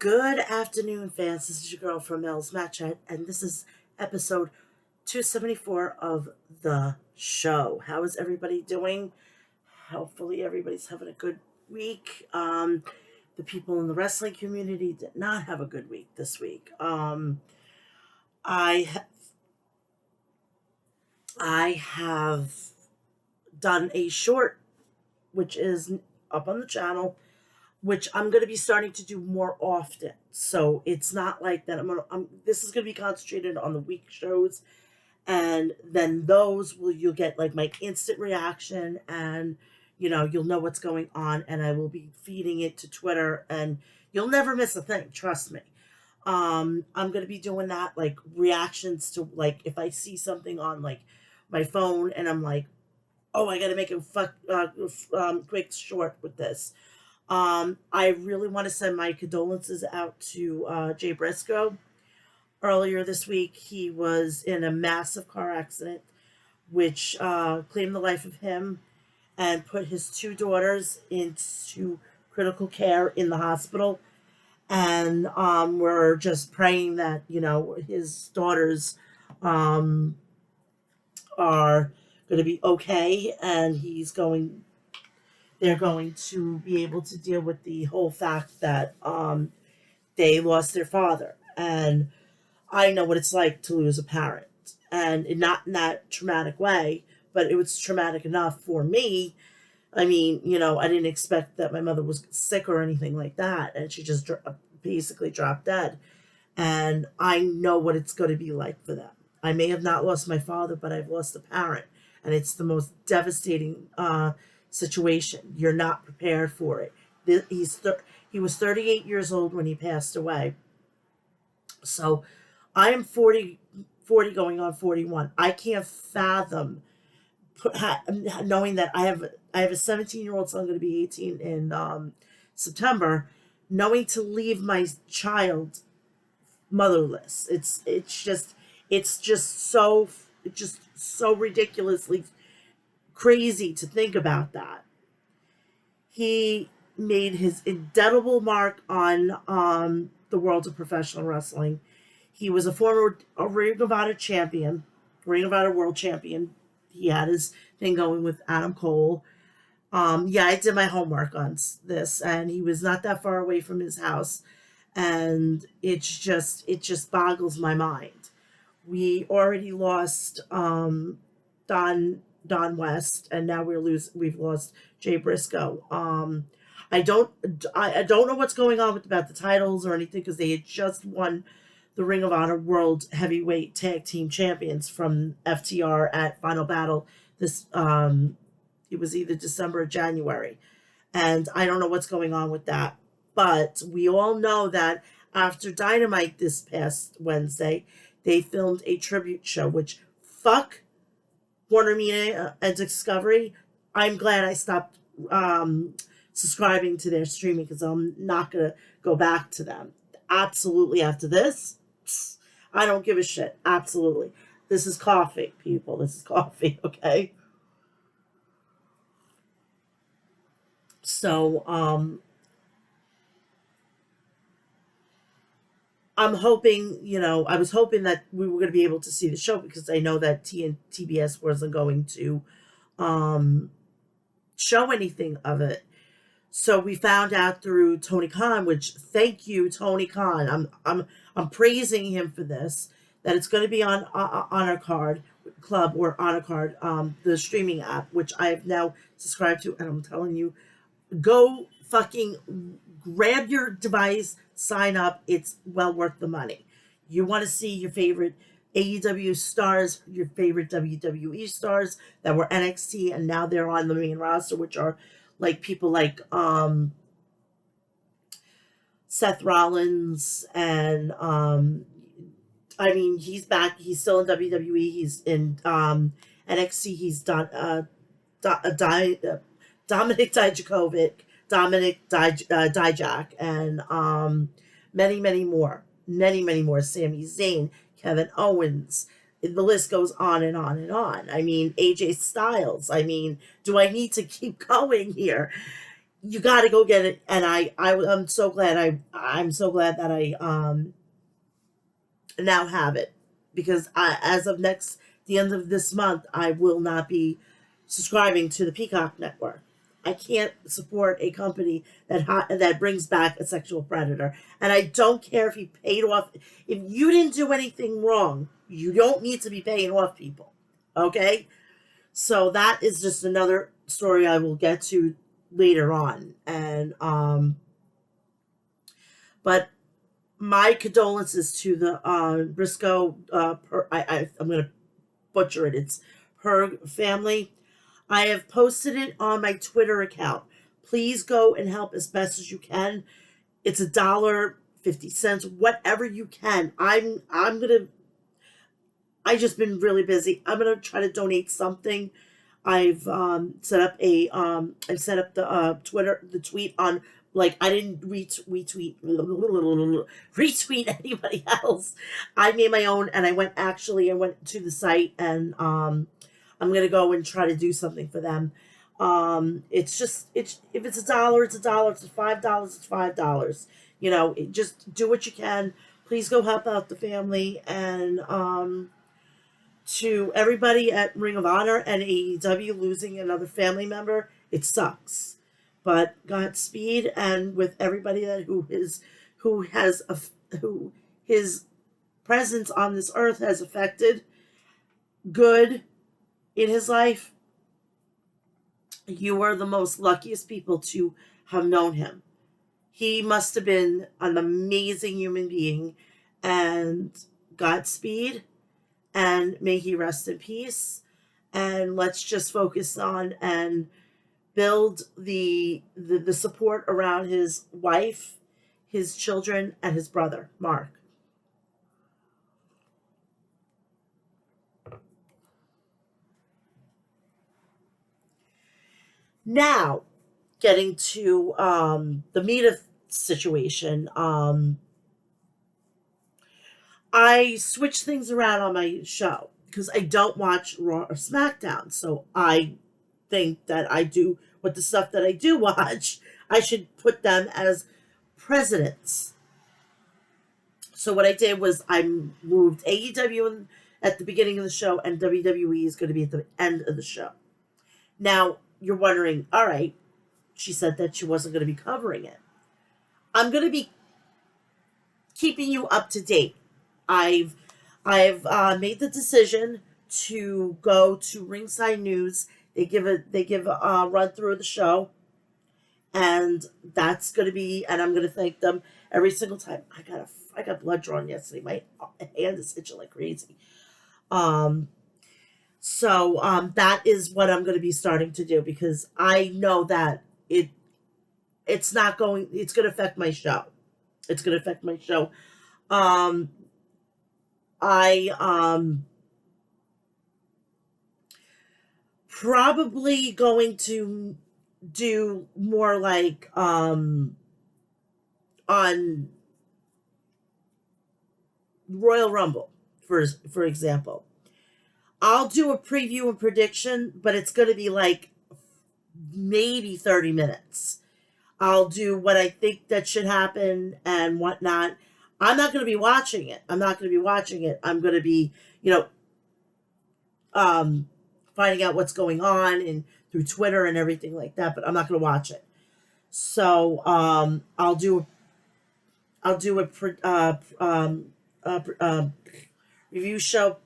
Good afternoon, fans. This is your girl from Mel'S Mat Chat, and this is episode 274 of the show. How is everybody doing? Hopefully, everybody's having a good week. The people in the wrestling community did not have a good week this week. I ha- I have done a short, which is up on the channel, which I'm going to be starting to do more often. So it's not like that. This is going to be concentrated on the week shows, and then those you'll get like my instant reaction, and you'll know what's going on, and I will be feeding it to Twitter, and you'll never miss a thing. Trust me. I'm going to be doing that, like reactions to, like, if I see something on like my phone, and I'm like, oh, I got to make a quick short with this. I really want to send my condolences out to Jay Briscoe. Earlier this week, he was in a massive car accident, which claimed the life of him and put his two daughters into critical care in the hospital. And we're just praying that, his daughters um, are going to be okay, and they're going to be able to deal with the whole fact that they lost their father. And I know what it's like to lose a parent, and not in that traumatic way, but it was traumatic enough for me. I mean, I didn't expect that my mother was sick or anything like that, and she just basically dropped dead. And I know what it's going to be like for them. I may have not lost my father, but I've lost a parent, and it's the most devastating situation. You're not prepared for it. He was 38 years old when he passed away. So I am 40 going on 41. I can't fathom knowing that I have a 17-year-old son, going to be 18 in September, knowing to leave my child motherless. It's just so ridiculously crazy to think about that. He made his indelible mark on the world of professional wrestling. He was a Ring of Honor champion, Ring of Honor world champion. He had his thing going with Adam Cole. Yeah, I did my homework on this, and he was not that far away from his house, and it just boggles my mind. We already lost Don West, and now we've lost Jay Briscoe. I don't know what's going on about the titles or anything, because they had just won the Ring of Honor World Heavyweight Tag Team Champions from FTR at Final Battle. It was either December or January, and I don't know what's going on with that. But we all know that after Dynamite this past Wednesday, they filmed a tribute show, which, fuck Warner Media and Discovery. I'm glad I stopped subscribing to their streaming, because I'm not going to go back to them. Absolutely, after this, I don't give a shit. Absolutely. This is coffee, people. This is coffee, okay? So, I'm hoping, I was hoping that we were going to be able to see the show, because I know that TBS wasn't going to um, show anything of it. So we found out through Tony Khan, which, thank you, Tony Khan. I'm praising him for this, that it's going to be on Honor Card Club, or Honor Card, the streaming app, which I have now subscribed to, and I'm telling you, go fucking grab your device, sign up. It's well worth the money. You want to see your favorite AEW stars, your favorite WWE stars that were NXT, and now they're on the main roster, which are like people like Seth Rollins, and I mean, he's back. He's still in WWE. He's in NXT. He's done Dominic Dijakovic, Dijak, and many, many more. Many, many more. Sami Zayn, Kevin Owens. The list goes on and on and on. I mean, AJ Styles. I mean, do I need to keep going here? you got to go get it. And I'm so glad I'm so glad that I now have it, because as of the end of this month, I will not be subscribing to the Peacock network. I can't support a company that brings back a sexual predator, and I don't care if he paid off. If you didn't do anything wrong, you don't need to be paying off people. Okay, so that is just another story I will get to later on, and but my condolences to the Briscoe. I'm gonna butcher it. It's her family. I have posted it on my Twitter account. Please go and help as best as you can. It's $1.50, whatever you can. I'm gonna. I just been really busy. I'm gonna try to donate something. I've I've set up the the tweet on, like, I didn't retweet anybody else. I made my own, and I went to the site, and I'm gonna go and try to do something for them. It's just, it's if it's $1, it's $1. If it's $5, it's $5. Just do what you can. Please go help out the family, and to everybody at Ring of Honor and AEW losing another family member, it sucks. But Godspeed, and with everybody who has who his presence on this earth has affected good in his life, you are the most luckiest people to have known him. He must have been an amazing human being, and Godspeed, and may he rest in peace. And let's just focus on and build the support around his wife, his children, and his brother Mark. Now, getting to the Mita situation, I switched things around on my show because I don't watch Raw or SmackDown. So I think that I do, with the stuff that I do watch, I should put them as presidents. So what I did was I moved AEW at the beginning of the show, and WWE is going to be at the end of the show. Now, you're wondering, all right, she said that she wasn't going to be covering it. I'm going to be keeping you up to date. I've made the decision to go to Ringside News. They give a run through of the show, and that's going to be, and I'm going to thank them every single time. I got blood drawn yesterday. My hand is itching like crazy. Um, that is what I'm going to be starting to do, because I know that it's not going. It's going to affect my show. It's going to affect my show. Um, I probably going to do more like on Royal Rumble, for example. I'll do a preview and prediction, but it's going to be like maybe 30 minutes. I'll do what I think that should happen and whatnot. I'm not going to be watching it. I'm not going to be watching it. I'm going to be, um, finding out what's going on and through Twitter and everything like that. But I'm not going to watch it. So I'll do a review show.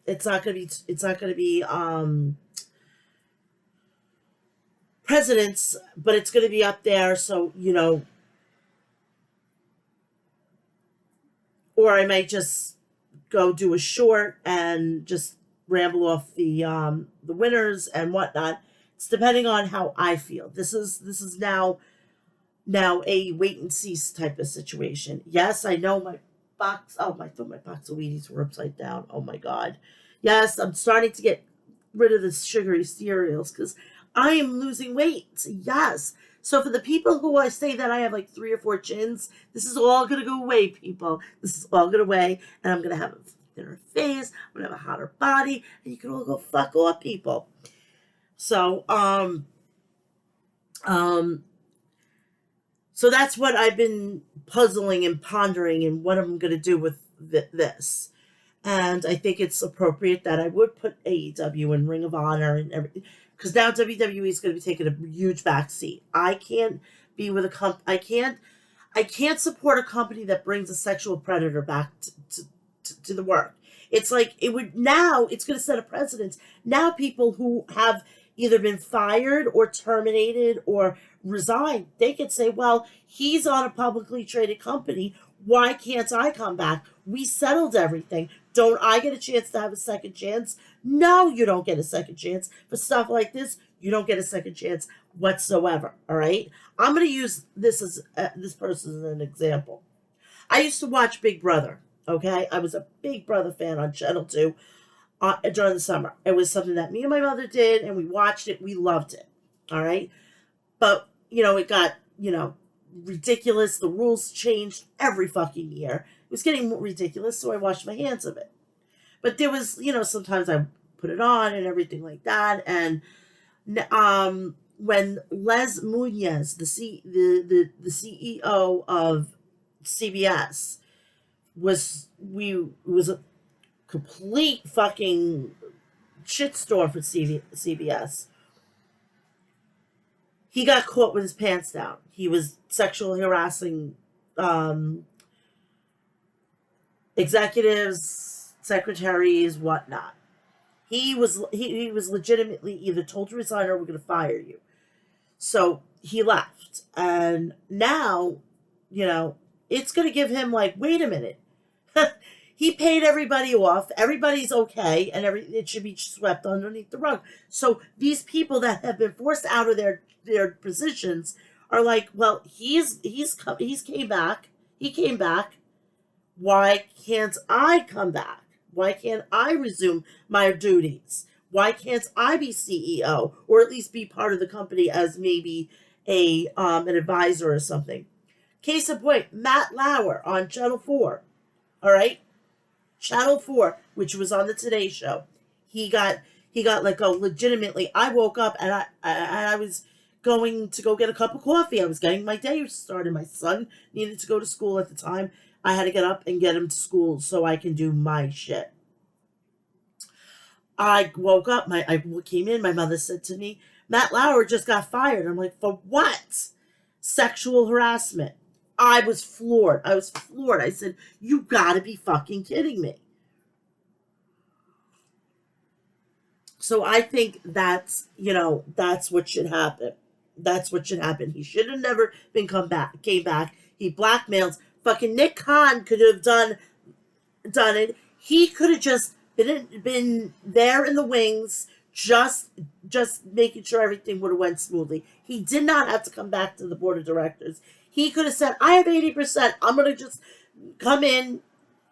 It's not going to be presidents, but it's going to be up there. So or I might just go do a short and just ramble off the winners and whatnot. It's depending on how I feel. This is now a wait and see type of situation. Yes, I know my box. Oh, I thought my box of Wheaties were upside down. Oh my god. Yes, I'm starting to get rid of the sugary cereals because I am losing weight. Yes. So for the people who I say that I have like 3 or 4 chins, this is all gonna go away, people. This is all gonna away, and I'm gonna have a thinner face. I'm gonna have a hotter body, and you can all go fuck off, people. So um So that's what I've been puzzling and pondering and what I'm going to do with this. And I think it's appropriate that I would put AEW and Ring of Honor and everything, because now WWE is going to be taking a huge backseat. I can't be with a I can't support a company that brings a sexual predator back to the work. It's like it would now. It's going to set a precedent. Now people who have either been fired or terminated or resigned, they could say, "Well, he's on a publicly traded company. Why can't I come back? We settled everything. Don't I get a chance to have a second chance?" No, you don't get a second chance for stuff like this. You don't get a second chance whatsoever. All right. I'm going to use this as this person as an example. I used to watch Big Brother. Okay, I was a Big Brother fan on Channel 2 during the summer. It was something that me and my mother did, and we watched it. We loved it. All right, but it got ridiculous. The rules changed every fucking year. It was getting ridiculous, so I washed my hands of it. But there was, sometimes I put it on and everything like that, and when Les Munoz, the CEO of CBS, was a complete fucking shitstorm for CBS. He got caught with his pants down. He was sexually harassing executives, secretaries, whatnot. He was legitimately either told to resign or we're going to fire you. So he left, and now, it's going to give him like, wait a minute, he paid everybody off, everybody's okay, and it should be swept underneath the rug. So these people that have been forced out of their positions are like, well, he came back, he came back. Why can't I come back? Why can't I resume my duties? Why can't I be CEO or at least be part of the company as maybe an advisor or something? Case in point, Matt Lauer on Channel 4. All right? Channel 4, which was on the Today Show. He got let go legitimately. I woke up and I was going to go get a cup of coffee. I was getting my day started. My son needed to go to school at the time. I had to get up and get him to school so I can do my shit. I woke up. I came in. My mother said to me, "Matt Lauer just got fired." I'm like, "For what?" "Sexual harassment." I was floored. I said, "You gotta be fucking kidding me." So I think that's what should happen. That's what should happen. He should have never came back. He blackmailed. Fucking Nick Khan could have done it. He could have just been there in the wings, just making sure everything would have went smoothly. He did not have to come back to the board of directors. He could have said, "I have 80%. I'm gonna just come in,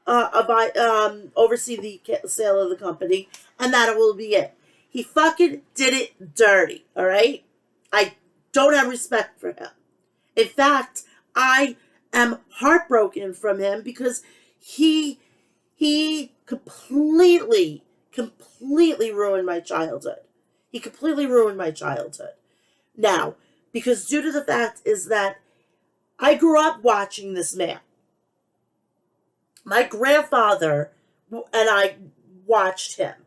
oversee the sale of the company, and that will be it." He fucking did it dirty. All right, I don't have respect for him. In fact, I am heartbroken from him because he completely ruined my childhood. He completely ruined my childhood. Now, because due to the fact is that I grew up watching this man. My grandfather and I watched him.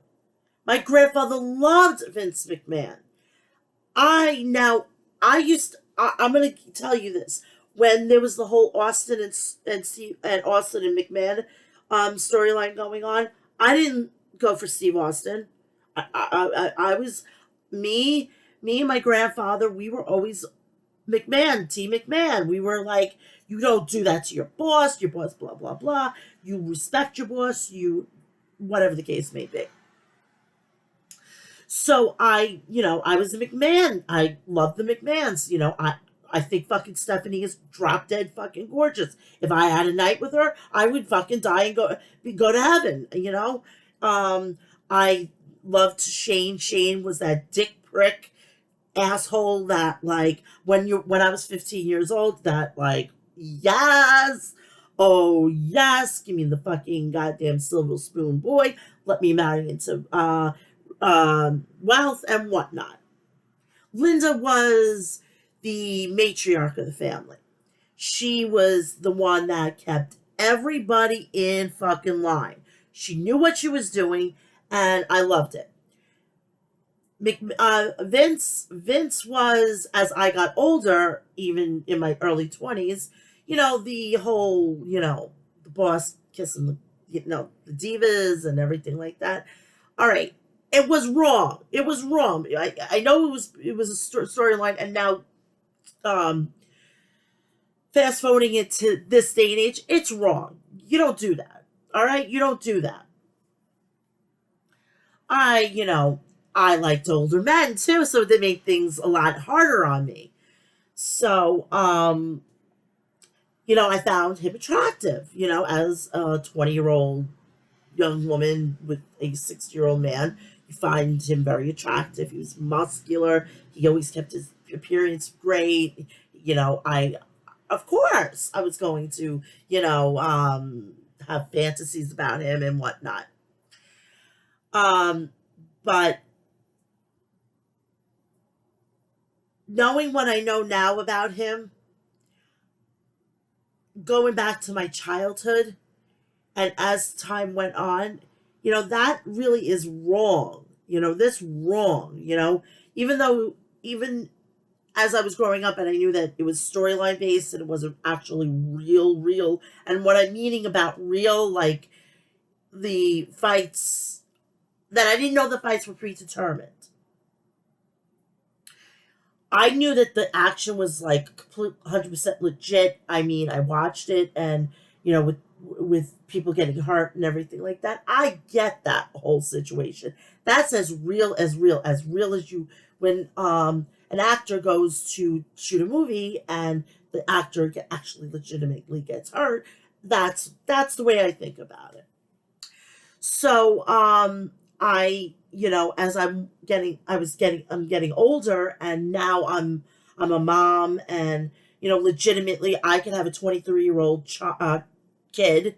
My grandfather loved Vince McMahon. I'm going to tell you this. When there was the whole Austin and Austin and McMahon storyline going on, I didn't go for Steve Austin. I was me and my grandfather. We were always Team McMahon. We were like, you don't do that to your boss. Your boss, blah blah blah. You respect your boss. You, whatever the case may be. So I was a McMahon. I love the McMahons. I think fucking Stephanie is drop dead fucking gorgeous. If I had a night with her, I would fucking die and go to heaven. I loved Shane. Shane was that dick prick asshole that like when I was 15 years old, that like, yes, oh yes, give me the fucking goddamn silver spoon boy. Let me marry into wealth and whatnot. Linda was the matriarch of the family. She was the one that kept everybody in fucking line. She knew what she was doing, and I loved it. Vince was, as I got older, even in my early 20s, the whole, the boss kissing the divas and everything like that. All right, it was wrong. It was wrong. I know it was a storyline, and now, um, fast forwarding it to this day and age, it's wrong. You don't do that. All right, you don't do that. I liked older men too, so they made things a lot harder on me. So, I found him attractive, as a 20-year-old young woman with a 60-year-old man. You find him very attractive. He was muscular. He always kept his appearance great. Of course, I was going to, have fantasies about him and whatnot. Um, but knowing what I know now about him, going back to my childhood, and as time went on, that really is wrong. This wrong. Even though, even as I was growing up and I knew that it was storyline based and it wasn't actually real. And what I'm meaning about real, like the fights, that I didn't know the fights were predetermined. I knew that the action was like complete 100% legit. I mean, I watched it, and with people getting hurt and everything like that. I get that whole situation. That's as real as you, when an actor goes to shoot a movie and the actor actually legitimately gets hurt. That's the way I think about it. So, as I'm getting older, and now I'm a mom, and legitimately I can have a 23-year-old kid.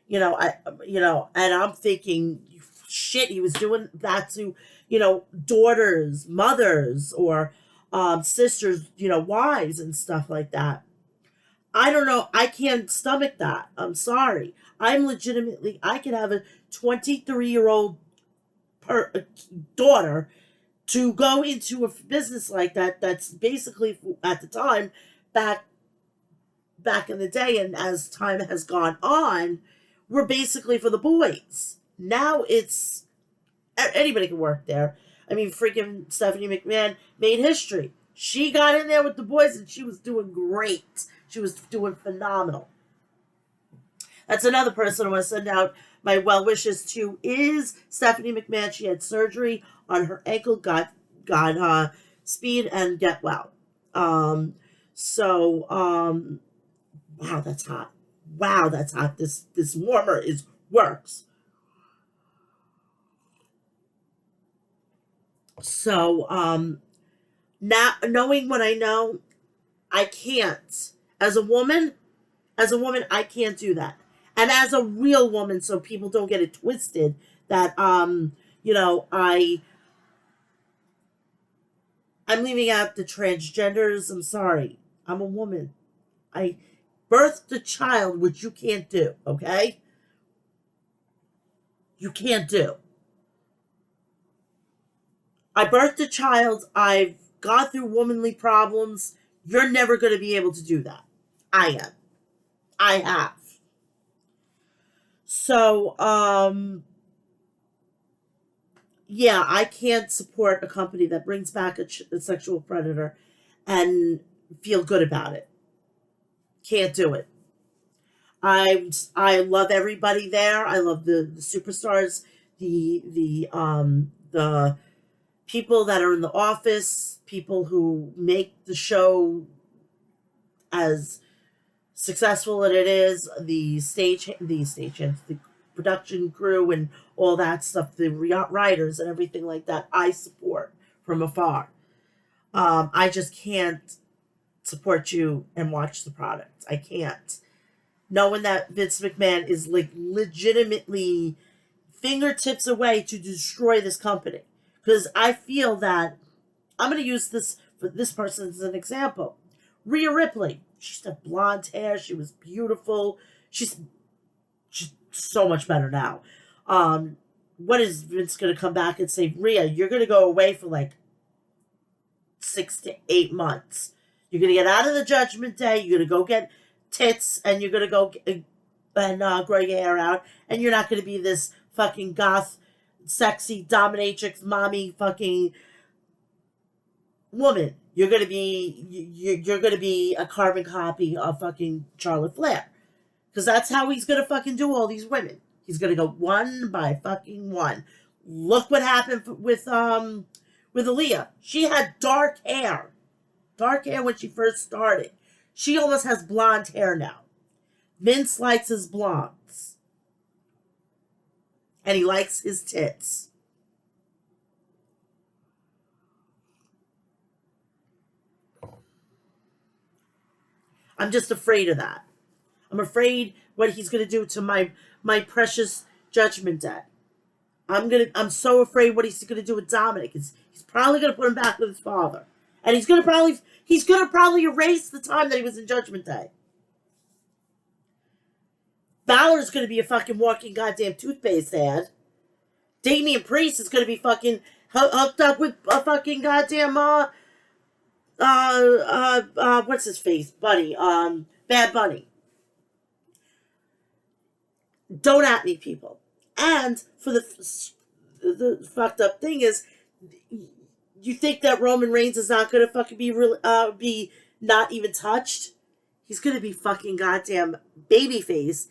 And I'm thinking, shit, he was doing that to daughters, mothers, or sisters, wives and stuff like that. I don't know. I can't stomach that. I'm sorry. I could have a 23-year-old daughter to go into a business like that. That's basically, at the time, back back in the day, and as time has gone on, we're basically for the boys. Now it's anybody can work there. I mean, freaking Stephanie McMahon made history. She got in there with the boys and she was doing great. She was doing phenomenal. That's another person I want to send out my well wishes to is Stephanie McMahon. She had surgery on her ankle, got speed and get well. Um, so wow, that's hot. Wow, that's hot. This warmer is works. So now knowing what I know, I can't. As a woman, I can't do that. And as a real woman, so people don't get it twisted, that you know, I'm leaving out the transgenders. I'm sorry. I'm a woman. I birthed a child, which you can't do, okay? You can't do. I birthed a child. I've gone through womanly problems. You're never going to be able to do that. I am. I have. So, yeah, I can't support a company that brings back a sexual predator and feel good about it. Can't do it. I love everybody there. I love the superstars, the people that are in the office, people who make the show as successful as it is, the production crew and all that stuff, the writers and everything like that. I support from afar. I just can't support you and watch the product. I can't. Knowing that Vince McMahon is like legitimately fingertips away to destroy this company. Because I feel that I'm going to use this for this person as an example. Rhea Ripley. She used to have blonde hair. She was beautiful. She's so much better now. What is Vince going to come back and say, Rhea, you're going to go away for like 6 to 8 months. You're going to get out of the Judgment Day. You're going to go get tits, and you're going to go and grow your hair out, and you're not going to be this fucking goth, sexy dominatrix, mommy fucking woman. You're going to be a carbon copy of fucking Charlotte Flair. Because that's how he's going to fucking do all these women. He's going to go one by fucking one. Look what happened with Aaliyah. She had dark hair. Dark hair when she first started. She almost has blonde hair now. Vince likes his blondes. And he likes his tits. I'm just afraid of that. I'm afraid what he's going to do to my precious Judgment Day. I'm so afraid what he's going to do with Dominic. He's probably going to put him back with his father. And he's going to probably erase the time that he was in Judgment Day. Balor's going to be a fucking walking goddamn toothpaste ad. Damian Priest is going to be fucking hooked up with a fucking goddamn what's his face? Bunny. Bad Bunny. Don't at me, people. And for the fucked up thing is, you think that Roman Reigns is not going to fucking be not even touched? He's going to be fucking goddamn babyface.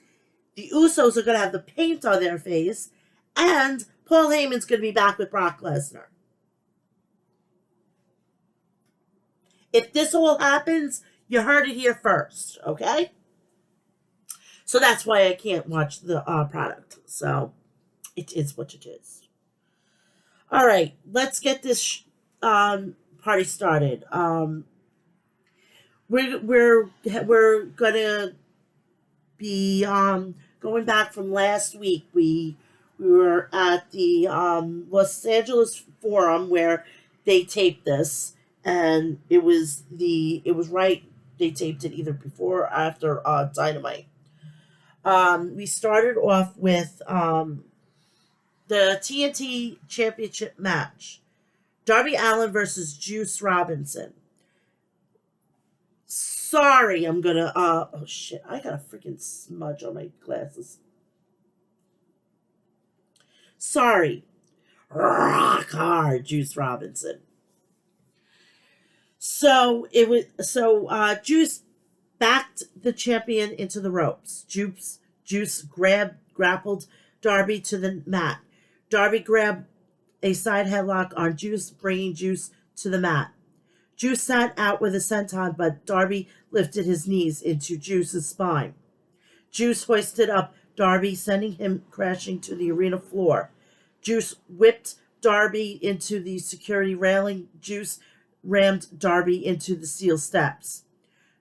The Usos are going to have the paint on their face. And Paul Heyman's going to be back with Brock Lesnar. If this all happens, you heard it here first, okay? So that's why I can't watch the product. So it is what it is. All right, let's get this party started. We're gonna be going back from last week. We were at the Los Angeles Forum where they taped this, and it was right. They taped it either before or after Dynamite. We started off with the TNT Championship match. Darby Allin versus Juice Robinson. Sorry, I'm gonna oh shit, I got a freaking smudge on my glasses. Sorry. Rock hard, Juice Robinson. So Juice backed the champion into the ropes. Juice grappled Darby to the mat. Darby grabbed a side headlock on Juice, bringing Juice to the mat. Juice sat out with a senton, but Darby lifted his knees into Juice's spine. Juice hoisted up Darby, sending him crashing to the arena floor. Juice whipped Darby into the security railing. Juice rammed Darby into the steel steps.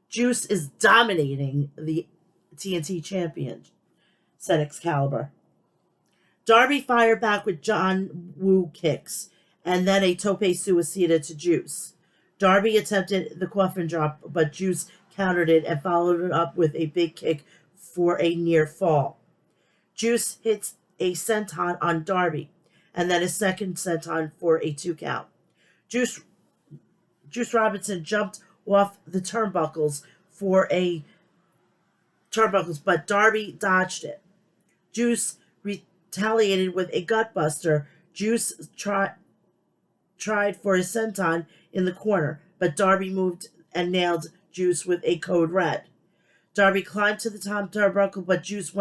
Juice is dominating the TNT champion, said Excalibur. Darby fired back with John Woo kicks, and then a tope suicida to Juice. Darby attempted the coffin drop, but Juice countered it and followed it up with a big kick for a near fall. Juice hits a senton on Darby, and then a second senton for a 2 count. Juice Robinson jumped off the turnbuckles but Darby dodged it. Juice retaliated with a gutbuster. Juice tried for a senton in the corner, but Darby moved and nailed Juice with a code red. Darby climbed to the top turnbuckle, but Juice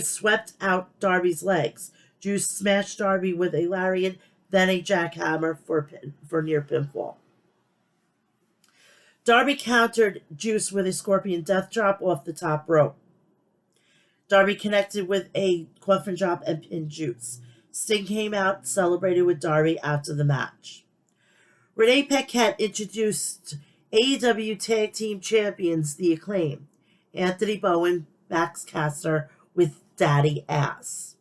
swept out Darby's legs. Juice smashed Darby with a lariat, then a jackhammer for near pinfall. Darby countered Juice with a scorpion death drop off the top rope. Darby connected with a coffin drop and pinned Juice. Sting came out, celebrated with Darby after the match. Renee Paquette introduced AEW Tag Team Champions The Acclaim, Anthony Bowen, Max Caster with Daddy Ass.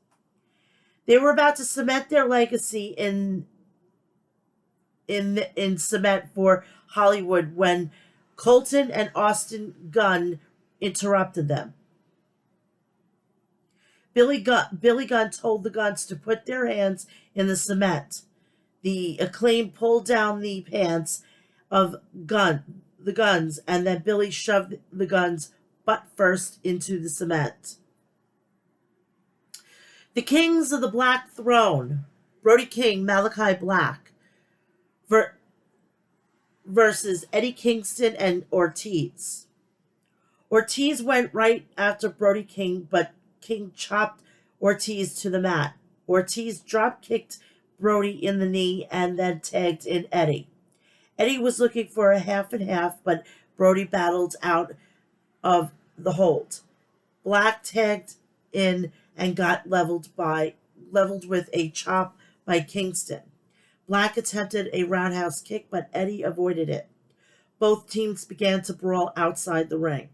They were about to cement their legacy in cement for Hollywood when Colton and Austin Gunn interrupted them. Billy Gunn told the Guns to put their hands in the cement. The Acclaim pulled down the pants of the Guns, and then Billy shoved the Guns butt first into the cement. The Kings of the Black Throne, Brody King, Malachi Black, versus Eddie Kingston and Ortiz. Ortiz went right after Brody King, but King chopped Ortiz to the mat. Ortiz drop kicked Brody in the knee and then tagged in Eddie. Eddie was looking for a half and half, but Brody battled out of the hold. Black tagged in and got leveled with a chop by Kingston. Black attempted a roundhouse kick, but Eddie avoided it. Both teams began to brawl outside the ring.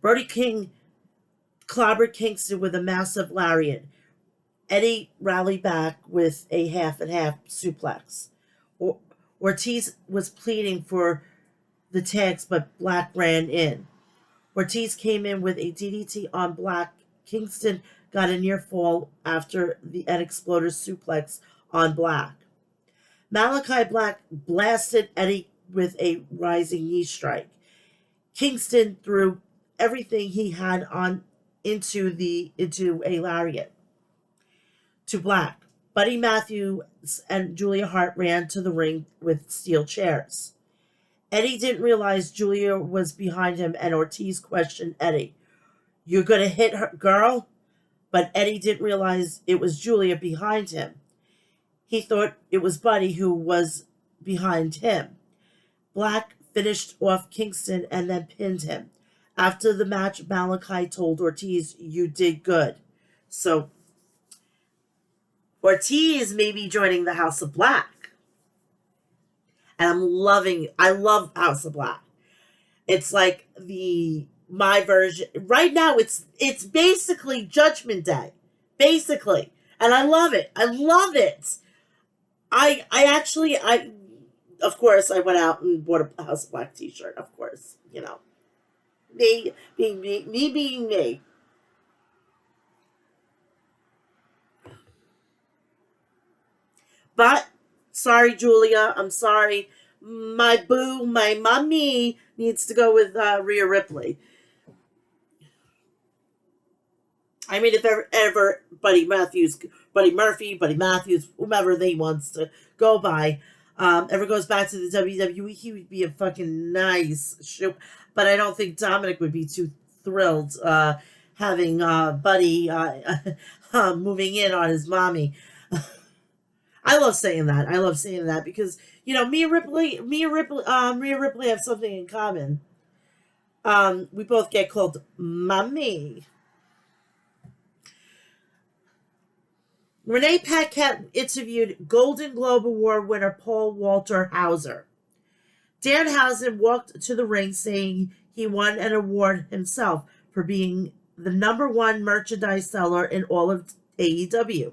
Brody King clobbered Kingston with a massive lariat. Eddie rallied back with a half and half suplex. Ortiz was pleading for the tags, but Black ran in. Ortiz came in with a DDT on Black. Kingston got a near fall after an exploder suplex on Black. Malachi Black blasted Eddie with a rising knee strike. Kingston threw everything he had on into a lariat to Black. Buddy Matthews and Julia Hart ran to the ring with steel chairs. Eddie didn't realize Julia was behind him, and Ortiz questioned Eddie, "You're going to hit her, girl?" But Eddie didn't realize it was Julia behind him. He thought it was Buddy who was behind him. Black finished off Kingston and then pinned him. After the match, Malachi told Ortiz, "You did good." So Ortiz may be joining the House of Black. And I love House of Black. It's like my version. Right now it's basically Judgment Day. Basically. And I love it. I love it. I actually of course I went out and bought a House of Black t-shirt, of course. You know. Me being me. But, sorry, Julia, I'm sorry. My boo, my mommy needs to go with Rhea Ripley. I mean, if ever Buddy Murphy, Buddy Matthews, whomever they wants to go by, ever goes back to the WWE, he would be a fucking nice show. But I don't think Dominic would be too thrilled having Buddy moving in on his mommy. I love saying that. I love saying that because me and Rhea Ripley have something in common. We both get called mommy. Renee Paquette interviewed Golden Globe Award winner Paul Walter Hauser. Danhausen walked to the ring saying he won an award himself for being the #1 merchandise seller in all of AEW.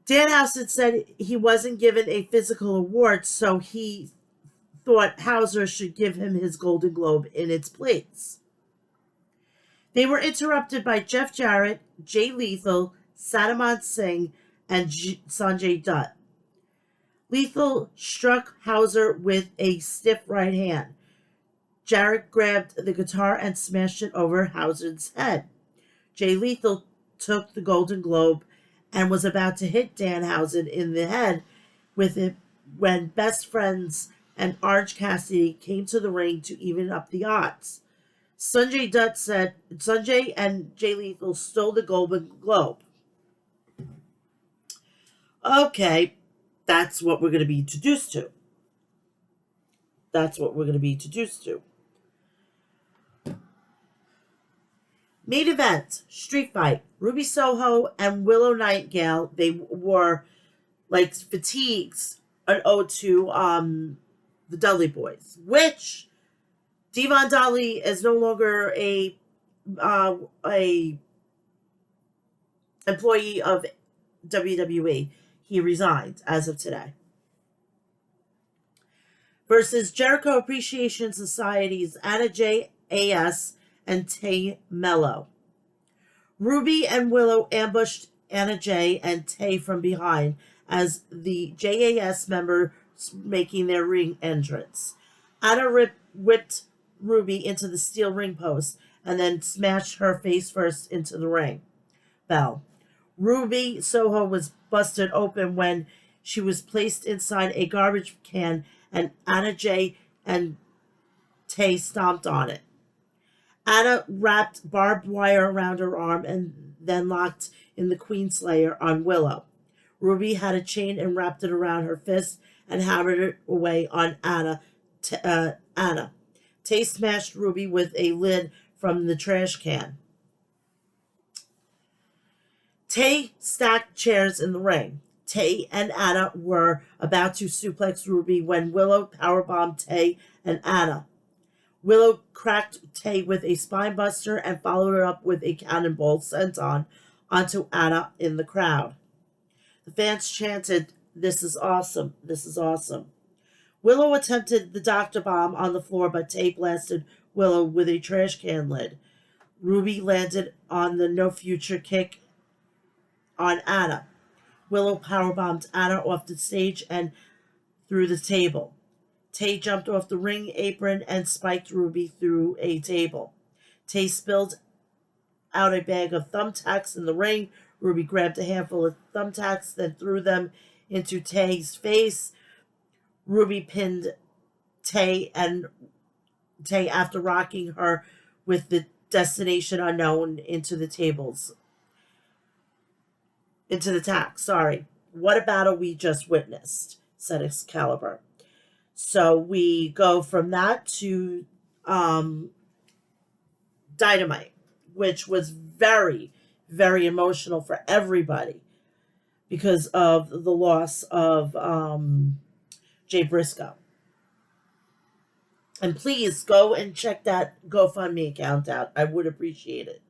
Danhausen said he wasn't given a physical award, so he thought Hauser should give him his Golden Globe in its place. They were interrupted by Jeff Jarrett, Jay Lethal, Sadaman Singh, and Sanjay Dutt. Lethal struck Hauser with a stiff right hand. Jarrett grabbed the guitar and smashed it over Hauser's head. Jay Lethal took the Golden Globe and was about to hit Danhausen in the head with it when Best Friends and Orange Cassidy came to the ring to even up the odds. Sanjay Dutt said Sanjay and Jay Lethal stole the Golden Globe. Okay, that's what we're going to be introduced to. Main event, street fight. Ruby Soho and Willow Nightingale, they wore like fatigues, an ode to the Dudley Boys, which Devon Dudley is no longer a employee of WWE. He resigned as of today. versus Jericho Appreciation Society's Anna J. A.S. and Tay Mello. Ruby and Willow ambushed Anna J and Tay from behind as the JAS members making their ring entrance. Anna whipped Ruby into the steel ring post and then smashed her face first into the ring bell. Ruby Soho was busted open when she was placed inside a garbage can, and Anna J and Tay stomped on it. Anna wrapped barbed wire around her arm and then locked in the Queen Slayer on Willow. Ruby had a chain and wrapped it around her fist and hammered it away on Anna. Tay smashed Ruby with a lid from the trash can. Tay stacked chairs in the ring. Tay and Anna were about to suplex Ruby when Willow powerbombed Tay and Anna. Willow cracked Tay with a spinebuster and followed it up with a cannonball senton onto Anna in the crowd. The fans chanted, "This is awesome, this is awesome." Willow attempted the doctor bomb on the floor, but Tay blasted Willow with a trash can lid. Ruby landed on the no future kick on Anna. Willow powerbombed Anna off the stage and through the table. Tay jumped off the ring apron and spiked Ruby through a table. Tay spilled out a bag of thumbtacks in the ring. Ruby grabbed a handful of thumbtacks, then threw them into Tay's face. Ruby pinned Tay after rocking her with the destination unknown into the tack. Sorry. What a battle we just witnessed, said Excalibur. So we go from that to Dynamite, which was very, very emotional for everybody because of the loss of Jay Briscoe. And please go and check that GoFundMe account out. I would appreciate it.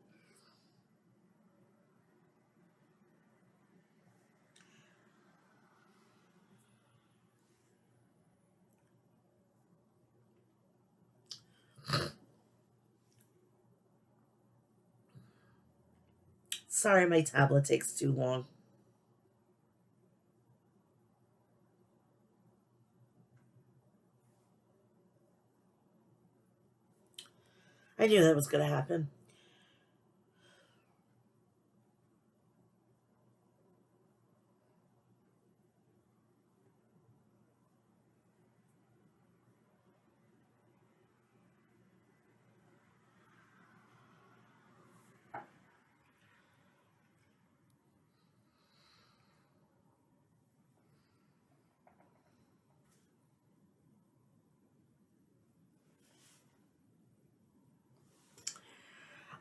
Sorry, my tablet takes too long. I knew that was going to happen.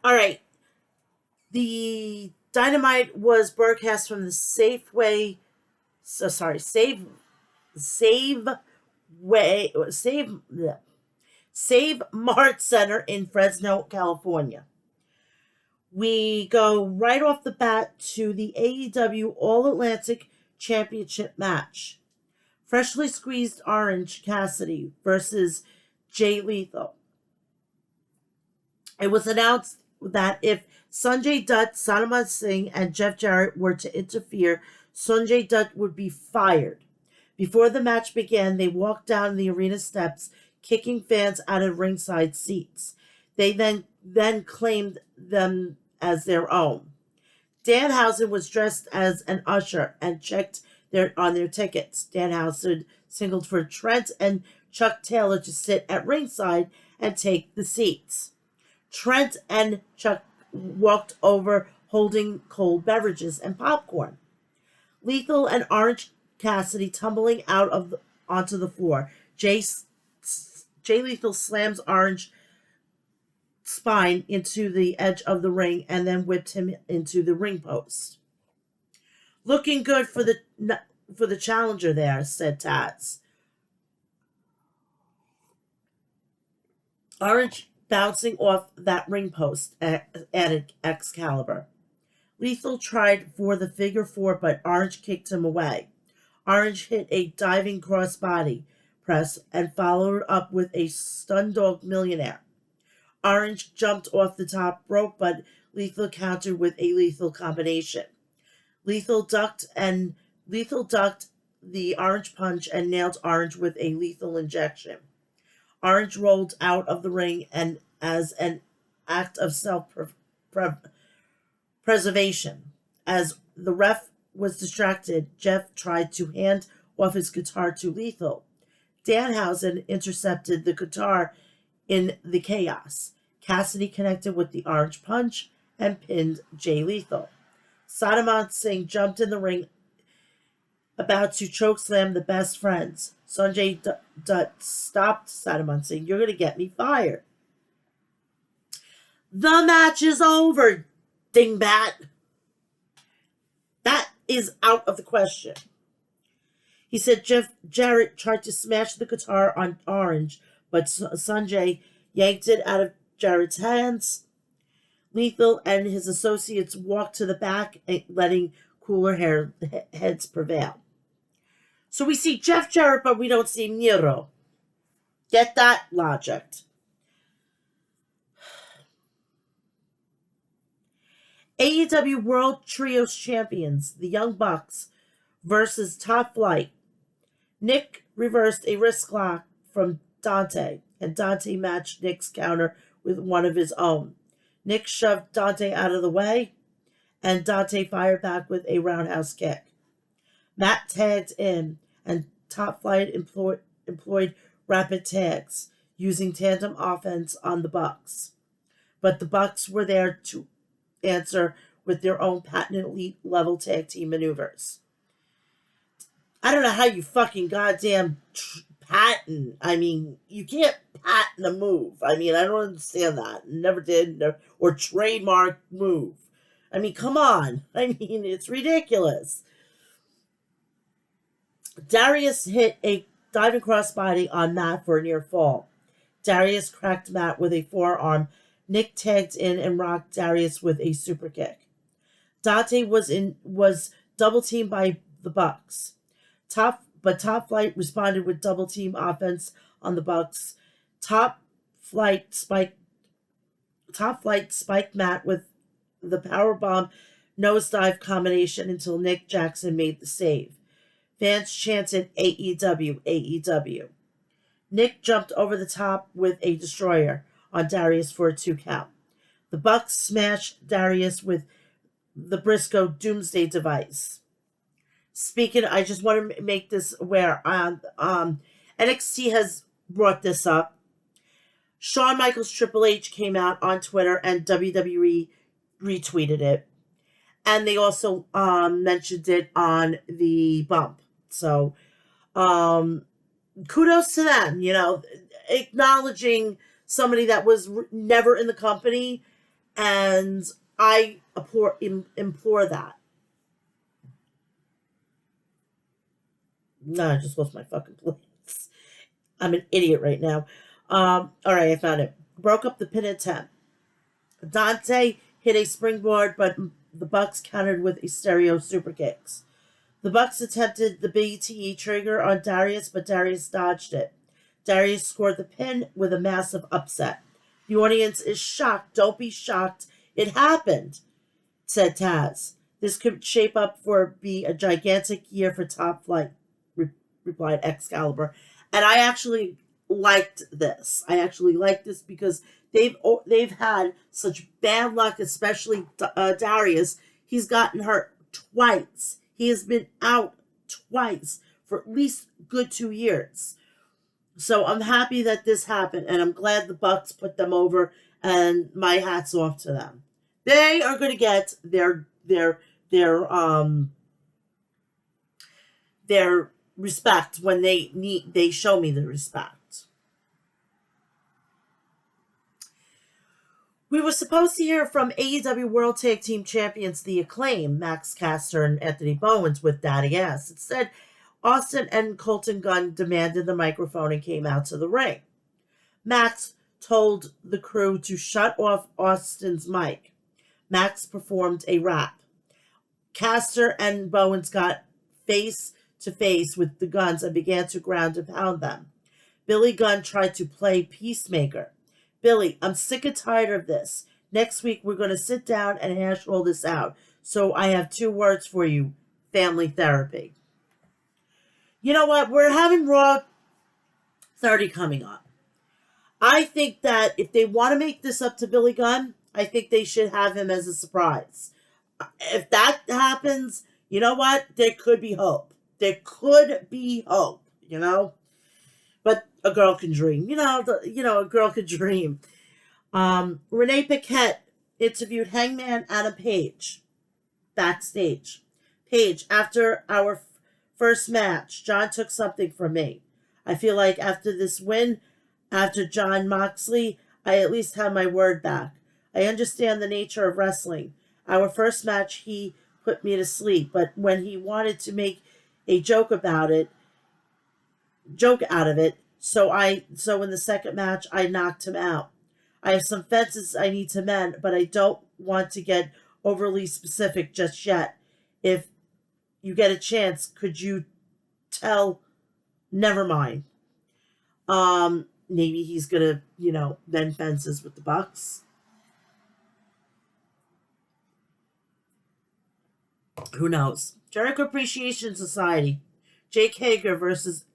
All right. The Dynamite was broadcast from the Save Mart Center in Fresno, California. We go right off the bat to the AEW All Atlantic Championship match. Freshly squeezed Orange Cassidy versus Jay Lethal. It was announced that if Sanjay Dutt, Sanam Singh, and Jeff Jarrett were to interfere, Sanjay Dutt would be fired. Before the match began, they walked down the arena steps, kicking fans out of ringside seats. They then claimed them as their own. Danhausen was dressed as an usher and checked on their tickets. Danhausen signaled for Trent and Chuck Taylor to sit at ringside and take the seats. Trent and Chuck walked over holding cold beverages and popcorn. Lethal and Orange Cassidy tumbling onto the floor. Jay Lethal slams Orange spine into the edge of the ring and then whipped him into the ring post. Looking good for the challenger there, said Taz. Orange bouncing off that ring post, added Excalibur. Lethal tried for the figure four, but Orange kicked him away. Orange hit a diving crossbody, press and followed up with a stun dog millionaire. Orange jumped off the top rope, but Lethal countered with a lethal combination. Lethal ducked the Orange punch and nailed Orange with a lethal injection. Orange rolled out of the ring and as an act of self-preservation. As the ref was distracted, Jeff tried to hand off his guitar to Lethal. Danhausen intercepted the guitar in the chaos. Cassidy connected with the Orange punch and pinned Jay Lethal. Sadamon Singh jumped in the ring about to chokeslam the best friends. Sanjay Dutt stopped Sadamon Singh. You're going to get me fired. The match is over, dingbat. That is out of the question. He said Jeff Jarrett tried to smash the guitar on Orange, but Sanjay yanked it out of Jarrett's hands. Lethal and his associates walked to the back, letting cooler heads prevail. So we see Jeff Jarrett, but we don't see Miro. Get that logic? AEW World Trios Champions, the Young Bucks, versus Top Flight. Nick reversed a wrist lock from Dante, and Dante matched Nick's counter with one of his own. Nick shoved Dante out of the way, and Dante fired back with a roundhouse kick. Matt tagged in, and Top Flight employed rapid tags, using tandem offense on the Bucks. But the Bucks were there to answer with their own patented elite level tag team maneuvers. I don't know how you fucking goddamn patent. I mean, you can't patent a move. I mean, I don't understand that. Never did. Or trademark move. I mean, come on. I mean, it's ridiculous. Darius hit a diving crossbody on Matt for a near fall. Darius cracked Matt with a forearm. Nick tagged in and rocked Darius with a super kick. Dante was double teamed by the Bucks. Top Flight responded with double team offense on the Bucks. Top Flight spiked Matt with the powerbomb nosedive combination until Nick Jackson made the save. Fans chanted AEW, AEW. Nick jumped over the top with a destroyer on Darius for a 2 count. The Bucks smashed Darius with the Briscoe Doomsday device. Speaking, I just want to make this aware. NXT has brought this up. Shawn Michaels Triple H came out on Twitter and WWE retweeted it. And they also mentioned it on the bump. So, kudos to them, acknowledging somebody that was never in the company, and I implore that. No, I just lost my fucking place. I'm an idiot right now. All right, I found it. Broke up the pin attempt. Dante hit a springboard, but the Bucks countered with a stereo super kicks. The Bucks attempted the BTE trigger on Darius, but Darius dodged it. Darius scored the pin with a massive upset. The audience is shocked. Don't be shocked. It happened, said Taz. This could shape up for be a gigantic year for Top Flight, replied Excalibur. And I actually liked this. Because they've had such bad luck, especially Darius. He's gotten hurt twice. He has been out twice for at least good 2 years. So I'm happy that this happened, and I'm glad the Bucks put them over, and my hat's off to them. They are going to get their respect when they show me the respect. We were supposed to hear from AEW World Tag Team Champions The Acclaim, Max Caster and Anthony Bowens with Daddy Ass. Instead, Austin and Colton Gunn demanded the microphone and came out to the ring. Max told the crew to shut off Austin's mic. Max performed a rap. Caster and Bowens got face to face with the Guns and began to ground and pound them. Billy Gunn tried to play peacemaker. Billy, I'm sick and tired of this. Next week we're going to sit down and hash all this out. So I have 2 words for you: family therapy. You know what? We're having Raw 30 coming up. I think that if they want to make this up to Billy Gunn, I think they should have him as a surprise. If that happens, you know what? There could be hope. There could be hope, you know? But a girl can dream. A girl could dream. Renee Paquette interviewed Hangman Adam Page backstage. Page, after our first match, John took something from me. I feel like after this win, after John Moxley, I at least have my word back. I understand the nature of wrestling. Our first match, he put me to sleep, but when he wanted to make a joke out of it, so in the second match, I knocked him out. I have some fences I need to mend, but I don't want to get overly specific just yet. If you get a chance, could you tell? Never mind. Maybe he's gonna, mend fences with the Bucks. Who knows? Jericho Appreciation Society. Jake Hager versus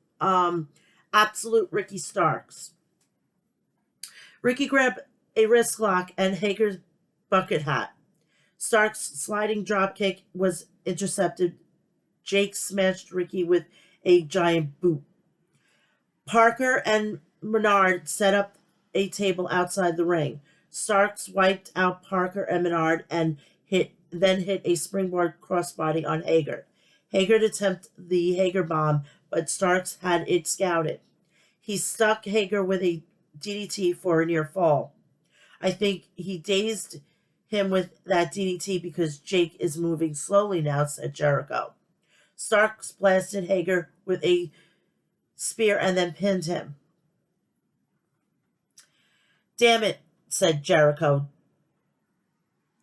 Absolute Ricky Starks. Ricky grabbed a wrist lock and Hager's bucket hat. Stark's sliding dropkick was intercepted. Jake smashed Ricky with a giant boot. Parker and Menard set up a table outside the ring. Starks wiped out Parker and Menard and then hit a springboard crossbody on Hager. Hager attempted the Hager bomb, but Starks had it scouted. He stuck Hager with a DDT for a near fall. I think he dazed him with that DDT because Jake is moving slowly now, said Jericho. Starks blasted Hager with a spear and then pinned him. Damn it, said Jericho.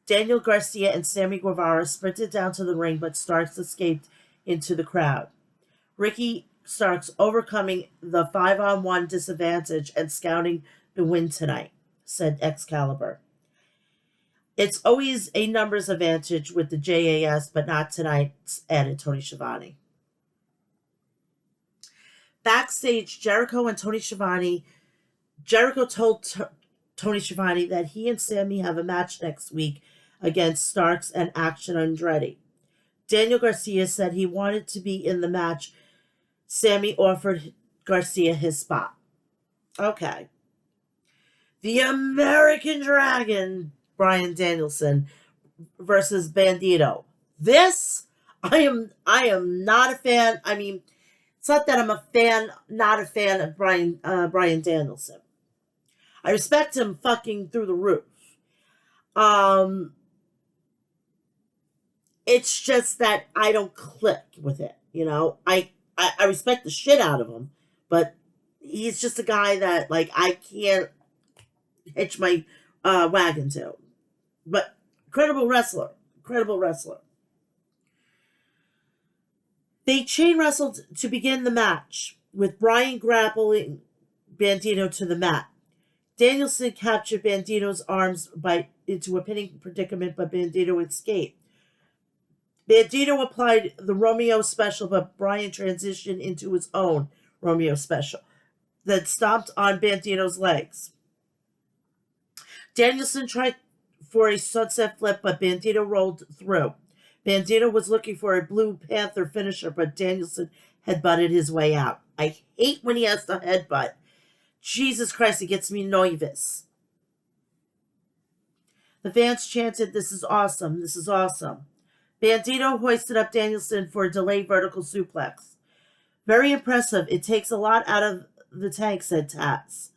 Daniel Garcia and Sammy Guevara sprinted down to the ring, but Starks escaped into the crowd. Ricky Starks overcoming the 5-on-1 disadvantage and scouting the win tonight, said Excalibur. It's always a numbers advantage with the JAS, but not tonight, added Tony Schiavone. Backstage, Jericho told Tony Schiavone that he and Sammy have a match next week against Starks and Action Andretti. Daniel Garcia said he wanted to be in the match. Sammy offered Garcia his spot. Okay. The American Dragon, Bryan Danielson versus Bandito. This, I am not a fan. I mean, it's not that I'm not a fan of Bryan Danielson. I respect him fucking through the roof. It's just that I don't click with it, I respect the shit out of him, but he's just a guy that, I can't hitch my wagon to. But incredible wrestler. They chain wrestled to begin the match, with Bryan grappling Bandito to the mat. Danielson captured Bandito's arms into a pinning predicament, but Bandito escaped. Bandito applied the Romeo Special, but Bryan transitioned into his own Romeo Special, then stomped on Bandito's legs. Danielson tried for a sunset flip, but Bandito rolled through. Bandito was looking for a Blue Panther finisher, but Danielson headbutted his way out. I hate when he has to headbutt. Jesus Christ, it gets me nervous. The fans chanted, "This is awesome, this is awesome." Bandito hoisted up Danielson for a delayed vertical suplex. Very impressive. It takes a lot out of the tank, said Taz.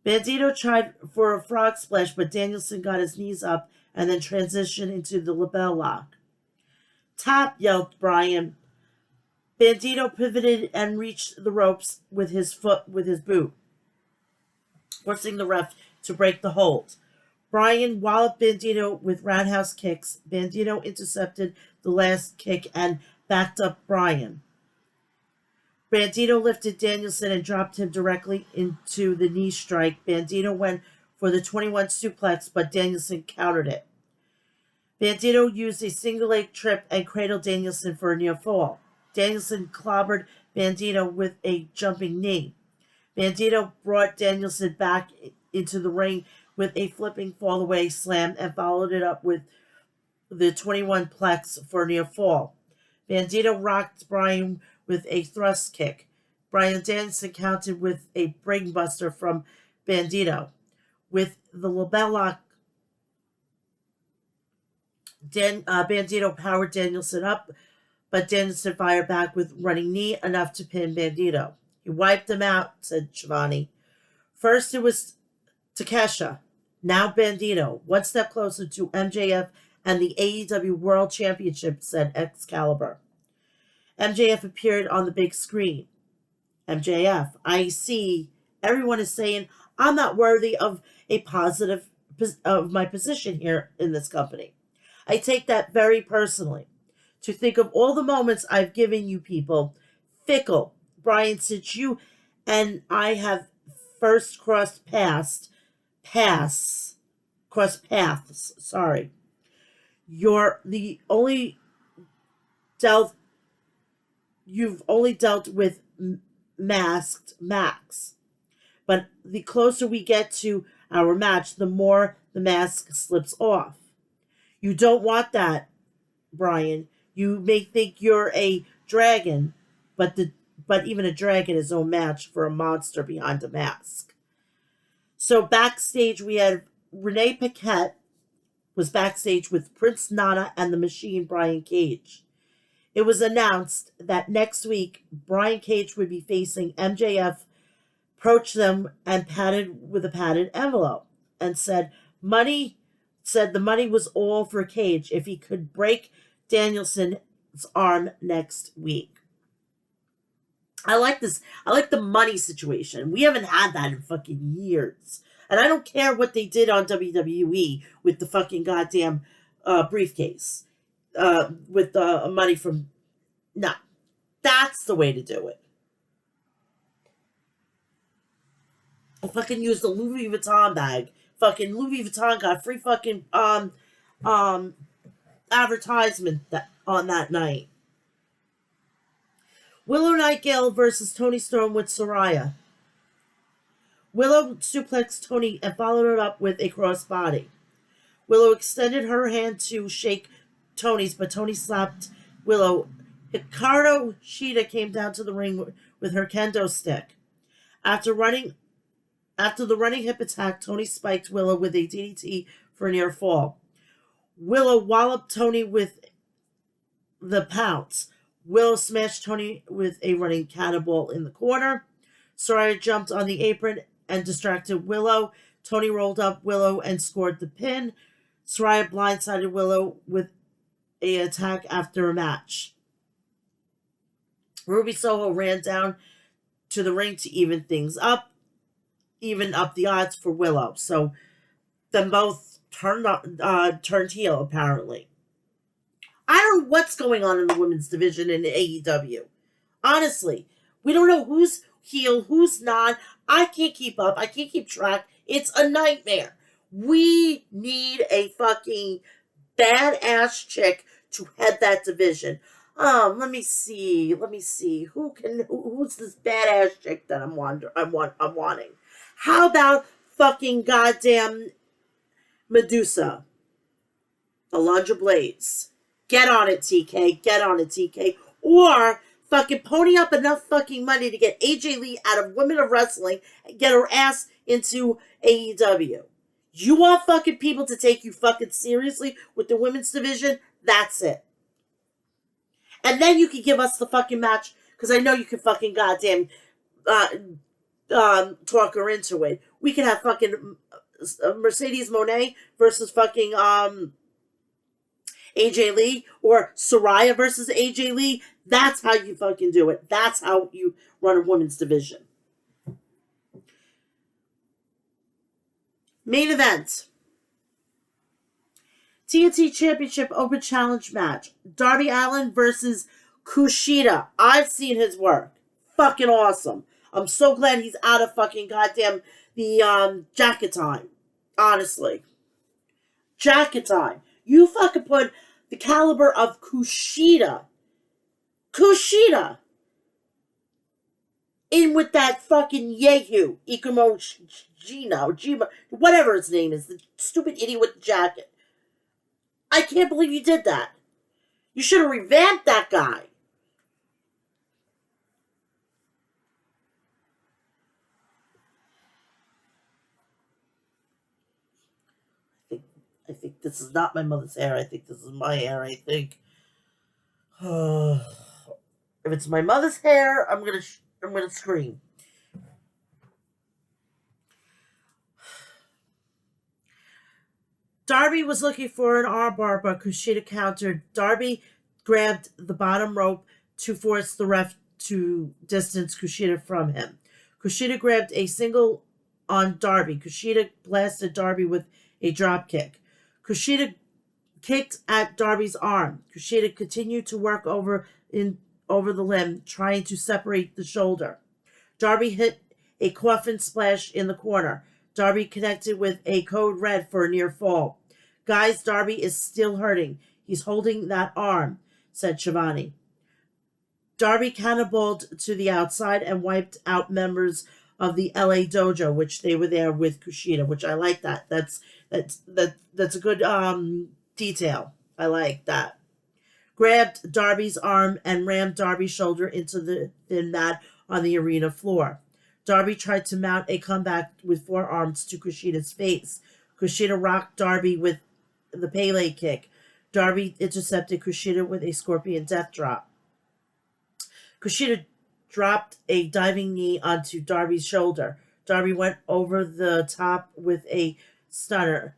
Bandito tried for a frog splash, but Danielson got his knees up and then transitioned into the lapel lock. Tap, yelled Bryan. Bandito pivoted and reached the ropes with his boot, forcing the ref to break the hold. Bryan walloped Bandito with roundhouse kicks. Bandito intercepted the last kick and backed up Bryan. Bandito lifted Danielson and dropped him directly into the knee strike. Bandito went for the 21 suplex, but Danielson countered it. Bandito used a single leg trip and cradled Danielson for a near fall. Danielson clobbered Bandito with a jumping knee. Bandito brought Danielson back into the ring with a flipping fall away slam and followed it up with the 21 plex for a near fall. Bandito rocked Bryan with a thrust kick. Bryan Danielson countered with a brainbuster from Bandito. With the label lock, Bandito powered Danielson up, but Danielson fired back with running knee enough to pin Bandito. He wiped him out, said Shivani. First it was Takesha, now Bandito, one step closer to MJF and the AEW World Championship, said Excalibur. MJF appeared on the big screen. MJF, I see everyone is saying I'm not worthy of a positive of my position here in this company. I take that very personally. To think of all the moments I've given you people, fickle, Bryan, since you and I have first crossed paths, sorry. You're the only dealt, you've only dealt with masked Max. But the closer we get to our match, the more the mask slips off. You don't want that, Bryan. You may think you're a dragon, but even a dragon is no match for a monster behind a mask. So backstage we had Renee Paquette was backstage with Prince Nana and the Machine Brian Cage. It was announced that next week Brian Cage would be facing MJF, approached them and patted with a padded envelope and said the money was all for Cage if he could break Danielson's arm next week. I like this. I like the money situation. We haven't had that in fucking years. And I don't care what they did on WWE with the fucking goddamn briefcase. With the money from... No. That's the way to do it. I fucking used the Louis Vuitton bag. Fucking Louis Vuitton got free fucking advertisement on that night. Willow Nightingale versus Toni Storm with Saraya. Willow suplexed Toni and followed it up with a crossbody. Willow extended her hand to shake Toni's, but Toni slapped Willow. Hikaru Shida came down to the ring with her kendo stick. After the running hip attack, Toni spiked Willow with a DDT for a near fall. Willow walloped Toni with the pounce. Willow smashed Toni with a running cannonball in the corner. Saraya jumped on the apron and distracted Willow. Toni rolled up Willow and scored the pin. Saraya blindsided Willow with an attack after a match. Ruby Soho ran down to the ring to even up the odds for Willow. So them both turned heel, apparently. I don't know what's going on in the women's division in AEW. Honestly, we don't know who's heel, who's not. I can't keep up. I can't keep track. It's a nightmare. We need a fucking badass chick to head that division. Let me see. Who's this badass chick that I'm wanting? How about fucking goddamn Medusa? Alundra Blaze. Get on it, TK. Get on it, TK. Or fucking pony up enough fucking money to get AJ Lee out of Women of Wrestling and get her ass into AEW. You want fucking people to take you fucking seriously with the women's division? That's it. And then you can give us the fucking match, because I know you can fucking goddamn talk her into it. We can have fucking Mercedes Moné versus fucking AJ Lee, or Saraya versus AJ Lee. That's how you fucking do it. That's how you run a women's division. Main event. TNT Championship Open Challenge match. Darby Allin versus Kushida. I've seen his work. fucking awesome. I'm so glad he's out of fucking goddamn the jacket time. Honestly. Jacket time. You fucking put the caliber of Kushida in with that fucking Yehu, Jima, whatever his name is, the stupid idiot with the jacket. I can't believe you did that. You should have revamped that guy. I think this is not my mother's hair. I think this is my hair. I think. If it's my mother's hair, I'm gonna scream. Darby was looking for an armbar, but Kushida countered. Darby grabbed the bottom rope to force the ref to distance Kushida from him. Kushida grabbed a single on Darby. Kushida blasted Darby with a drop kick. Kushida kicked at Darby's arm. Kushida continued to work over the limb, trying to separate the shoulder. Darby hit a coffin splash in the corner. Darby connected with a code red for a near fall. Guys, Darby is still hurting. He's holding that arm, said Shivani. Darby cannonballed to the outside and wiped out members of the LA Dojo, which they were there with Kushida, which I like that. That's a good detail. I like that. Grabbed Darby's arm and rammed Darby's shoulder into the thin mat on the arena floor. Darby tried to mount a comeback with forearms to Kushida's face. Kushida rocked Darby with the Pele kick. Darby intercepted Kushida with a scorpion death drop. Kushida dropped a diving knee onto Darby's shoulder. Darby went over the top with a stunner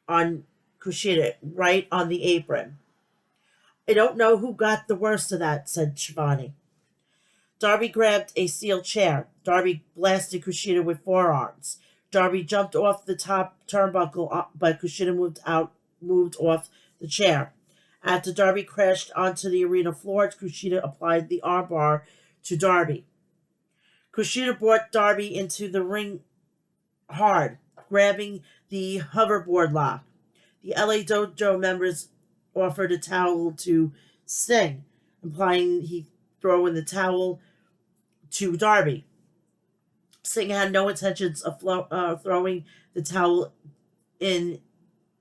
on Kushida, right on the apron. I don't know who got the worst of that, said Shivani. Darby grabbed a steel chair. Darby blasted Kushida with forearms. Darby jumped off the top turnbuckle, but Kushida moved off the chair. After Darby crashed onto the arena floor, Kushida applied the armbar to Darby. Kushida brought Darby into the ring hard, grabbing the hoverboard lock. The LA Dojo members offered a towel to Sting, implying he'd throw in the towel to Darby. Sting had no intentions of throwing the towel in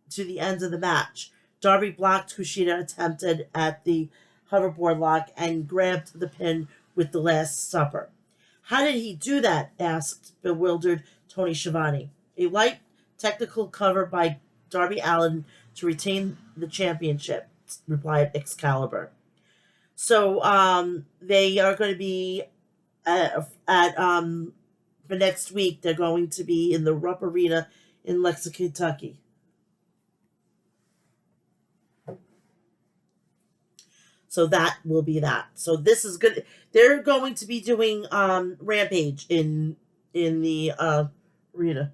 to the end of the match. Darby blocked Kushida attempted at the hoverboard lock and grabbed the pin with the Last Supper. How did he do that? Asked bewildered Tony Schiavone. A light technical cover by Darby Allin to retain the championship, replied Excalibur. So they are going to be at for next week. They're going to be in the Rupp Arena in Lexington, Kentucky. So that will be that. So this is good. They're going to be doing Rampage in the arena.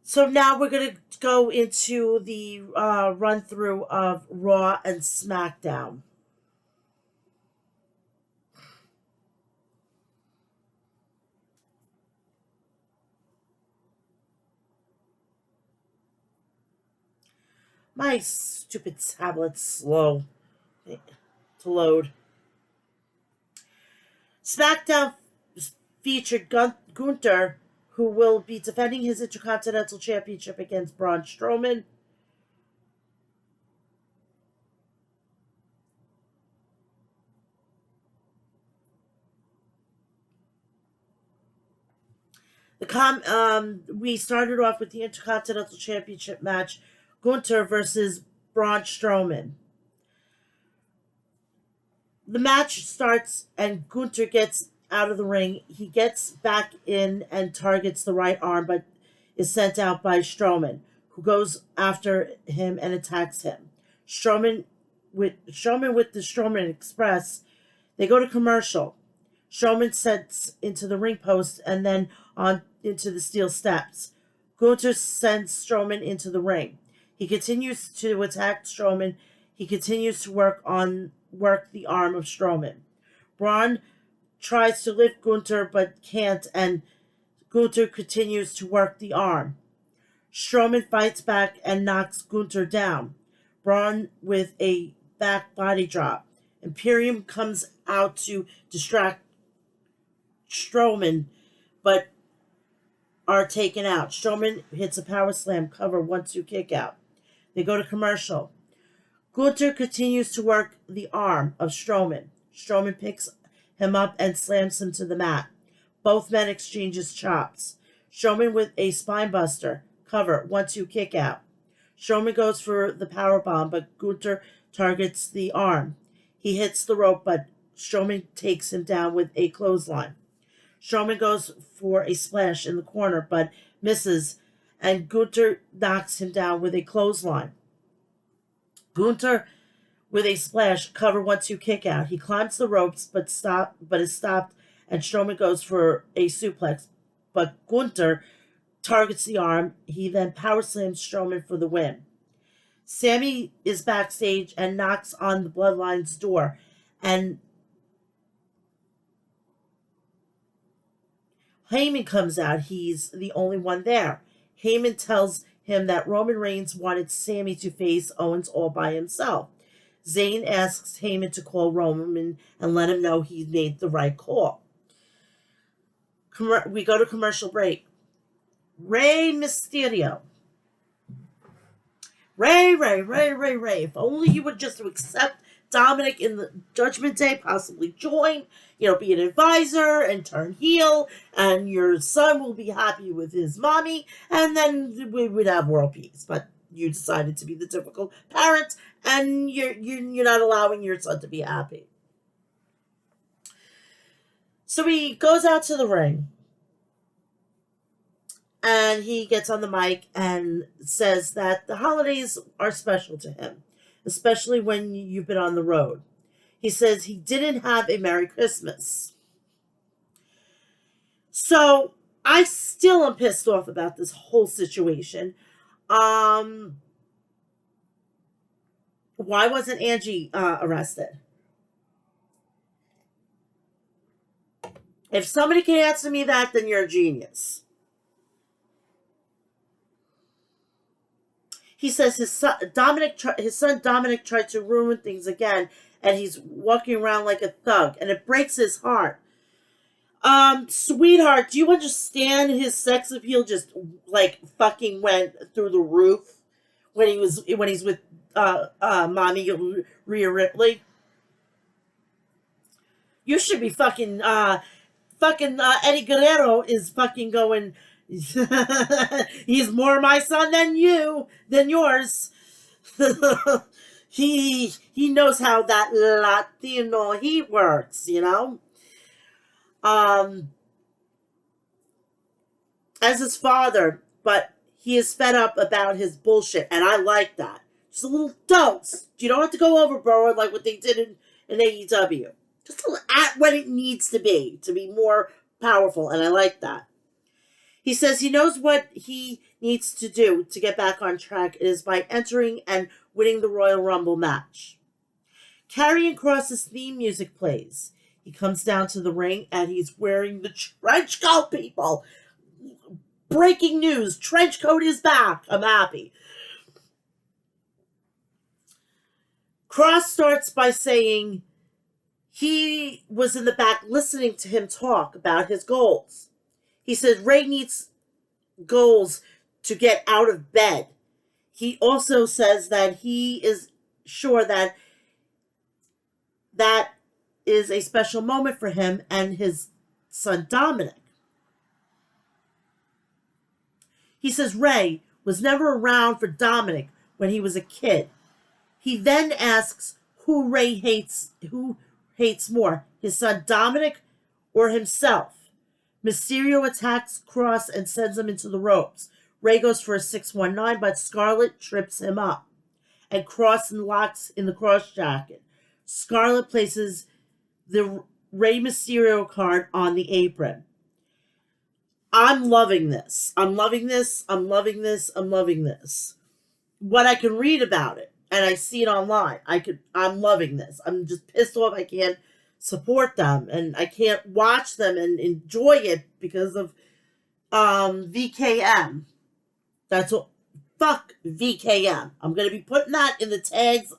So now we're going to go into the run through of Raw and SmackDown. My stupid tablet's slow to load. SmackDown featured Gunther, who will be defending his Intercontinental Championship against Braun Strowman. We started off with the Intercontinental Championship match, Gunther versus Braun Strowman. The match starts and Gunther gets out of the ring. He gets back in and targets the right arm, but is sent out by Strowman, who goes after him and attacks him. Strowman with the Strowman Express. They go to commercial. Strowman sets into the ring post and then on into the steel steps. Gunther sends Strowman into the ring. He continues to attack Strowman. He continues to work the arm of Strowman. Braun tries to lift Gunther but can't, and Gunther continues to work the arm. Strowman fights back and knocks Gunther down. Braun with a back body drop. Imperium comes out to distract Strowman, but are taken out. Strowman hits a power slam cover 1-2 kick out. They go to commercial. Gunther continues to work the arm of Strowman. Strowman picks him up and slams him to the mat. Both men exchanges chops. Strowman with a spinebuster cover 1-2 kick out. Strowman goes for the power bomb, but Gunther targets the arm. He hits the rope, but Strowman takes him down with a clothesline. Strowman goes for a splash in the corner, but misses, and Gunther knocks him down with a clothesline. Gunther with a splash, cover 1-2 kick out. He climbs the ropes, but is stopped, and Strowman goes for a suplex, but Gunther targets the arm. He then power slams Strowman for the win. Sammy is backstage and knocks on the Bloodline's door, and Heyman comes out. He's the only one there. Heyman tells him that Roman Reigns wanted Sammy to face Owens all by himself. Zayn asks Heyman to call Roman and let him know he made the right call. We go to commercial break. Rey Mysterio. Ray. If only you would just accept Dominic in the Judgment Day, possibly join, be an advisor and turn heel, and your son will be happy with his mommy, and then we would have world peace. But you decided to be the difficult parent, and you're not allowing your son to be happy. So he goes out to the ring, and he gets on the mic and says that the holidays are special to him, especially when you've been on the road. He says he didn't have a Merry Christmas. So I still am pissed off about this whole situation. Why wasn't Angie arrested? If somebody can answer me that, then you're a genius. He says his son Dominic tried to ruin things again, and he's walking around like a thug, and it breaks his heart. Sweetheart, do you understand his sex appeal just fucking went through the roof when he's with mommy Rhea Ripley? You should be fucking Eddie Guerrero is fucking going. He's more my son than yours. He knows how that Latino heat works, as his father, but he is fed up about his bullshit, and I like that. Just a little dose. You don't have to go overboard like what they did in AEW. Just at what it needs to be more powerful, and I like that. He says he knows what he needs to do to get back on track. It is by entering and winning the Royal Rumble match. Karrion Kross's theme music plays. He comes down to the ring and he's wearing the trench coat, people. Breaking news. Trench coat is back. I'm happy. Kross starts by saying he was in the back listening to him talk about his goals. He says Ray needs goals to get out of bed. He also says that he is sure that is a special moment for him and his son Dominic. He says Ray was never around for Dominic when he was a kid. He then asks who hates more, his son Dominic or himself. Mysterio attacks Cross and sends him into the ropes. Ray goes for a 619, but Scarlett trips him up, and Cross locks in the cross jacket. Scarlett places the Rey Mysterio card on the apron. I'm loving this. I'm loving this. I'm loving this. I'm loving this. What I can read about it, and I see it online, I'm loving this. I'm just pissed off I can't support them, and I can't watch them and enjoy it because of VKM. That's what. Fuck VKM. I'm gonna be putting that in the tags.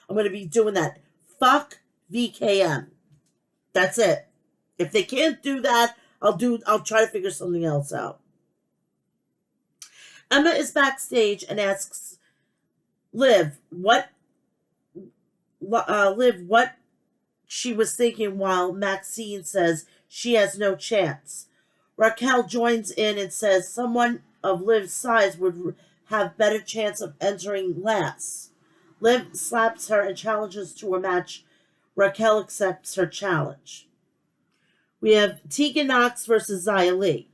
I'm gonna be doing that. Fuck VKM. That's it. If they can't do that, I'll try to figure something else out. Emma is backstage and asks Liv what she was thinking, while Maxine says she has no chance. Raquel joins in and says someone of Liv's size would have better chance of entering last. Liv slaps her and challenges to a match. Raquel accepts her challenge. We have Tegan Knox versus Xia Li.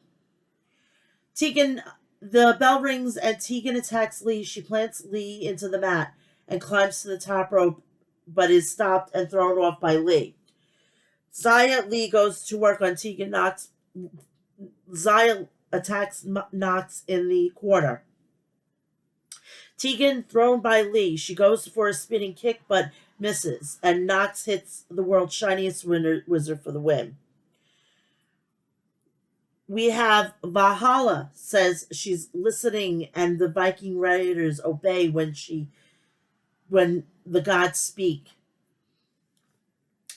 The bell rings and Tegan attacks Lee. She plants Lee into the mat and climbs to the top rope, but is stopped and thrown off by Lee. Xia Li goes to work on Tegan Knox. Xia attacks Knox in the corner. Tegan thrown by Lee. She goes for a spinning kick but misses, and Knox hits the world's shiniest wizard for the win. We have Valhalla says she's listening, and the Viking Raiders obey when the gods speak.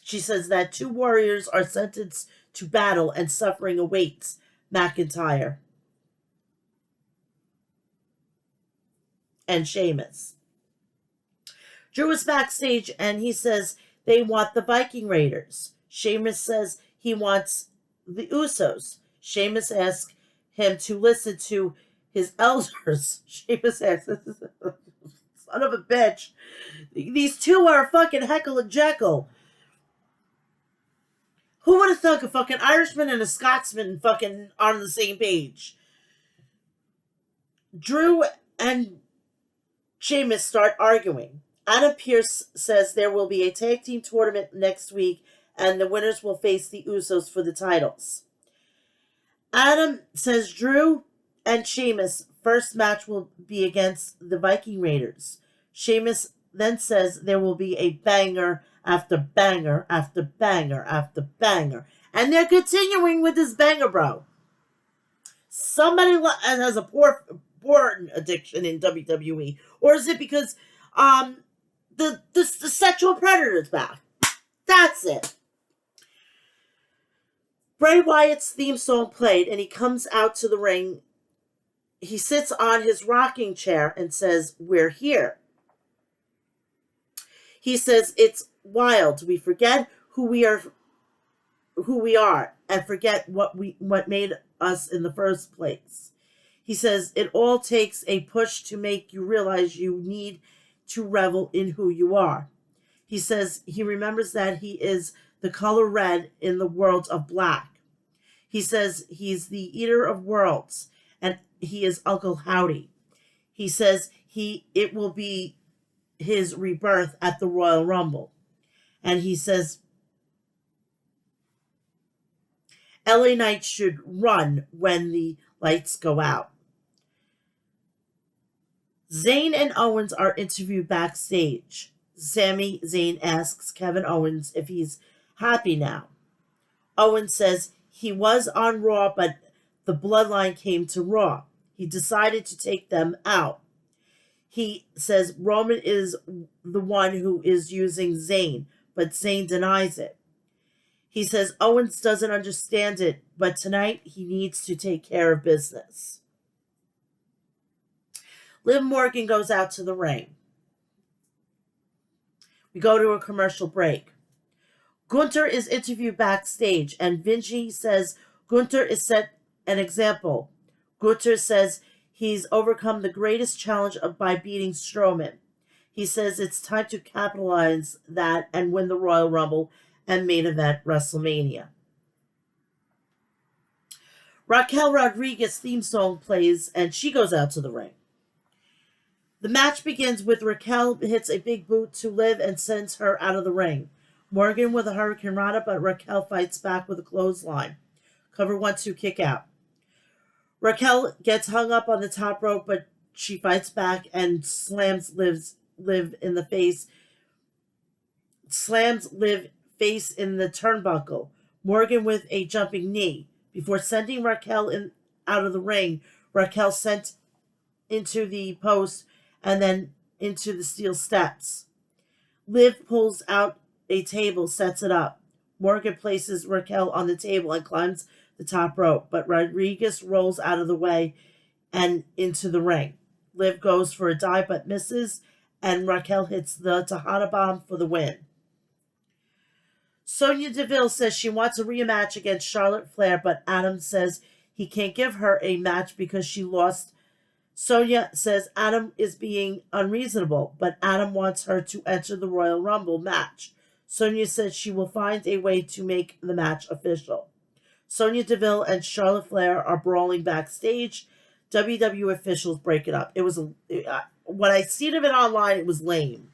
She says that 2 warriors are sentenced to battle and suffering awaits McIntyre and Sheamus. Drew is backstage and he says they want the Viking Raiders. Sheamus says he wants the Usos. Sheamus asks him to listen to his elders. Sheamus asks, son of a bitch. These two are fucking Heckle and Jekyll. Who would have thought a fucking Irishman and a Scotsman fucking on the same page? Drew and Sheamus start arguing. Adam Pearce says there will be a tag team tournament next week and the winners will face the Usos for the titles. Adam says Drew and Sheamus' first match will be against the Viking Raiders. Sheamus then says there will be a banger after banger after banger after banger. And they're continuing with this banger, bro. Somebody has a porn addiction in WWE. Or is it because the sexual predator is back? That's it. Bray Wyatt's theme song played, and he comes out to the ring. He sits on his rocking chair and says, "We're here." He says, "It's wild. We forget who we are, and forget what made us in the first place." He says, "It all takes a push to make you realize you need to revel in who you are." He says he remembers that he is the color red in the world of black. He says he's the eater of worlds, and he is Uncle Howdy. He says it will be his rebirth at the Royal Rumble. And he says LA Knight should run when the lights go out. Zayn and Owens are interviewed backstage. Sami Zayn asks Kevin Owens if he's happy now. Owens says he was on Raw, but the Bloodline came to Raw. He decided to take them out. He says Roman is the one who is using Zayn, but Zayn denies it. He says Owens doesn't understand it, but tonight he needs to take care of business. Liv Morgan goes out to the ring. We go to a commercial break. Gunther is interviewed backstage, and Vinci says Gunther is set an example. Gunther says he's overcome the greatest challenge by beating Strowman. He says it's time to capitalize that and win the Royal Rumble and main event WrestleMania. Raquel Rodriguez theme song plays and she goes out to the ring. The match begins with Raquel hits a big boot to Liv and sends her out of the ring. Morgan with a Hurricane Rana, but Raquel fights back with a clothesline. Cover 1-2 kick out. Raquel gets hung up on the top rope, but she fights back and slams Liv in the face. Slams Liv face in the turnbuckle. Morgan with a jumping knee. Before sending Raquel out of the ring, Raquel sent into the post and then into the steel steps. Liv pulls out a table, sets it up. Morgan places Raquel on the table and climbs the top rope, but Rodriguez rolls out of the way and into the ring. Liv goes for a dive but misses, and Raquel hits the Tejana bomb for the win. Sonya Deville says she wants a rematch against Charlotte Flair, but Adam says he can't give her a match because she lost. Sonya says Adam is being unreasonable, but Adam wants her to enter the Royal Rumble match. Sonya says she will find a way to make the match official. Sonya Deville and Charlotte Flair are brawling backstage. WWE officials break it up. It was when I seen of it online, it was lame.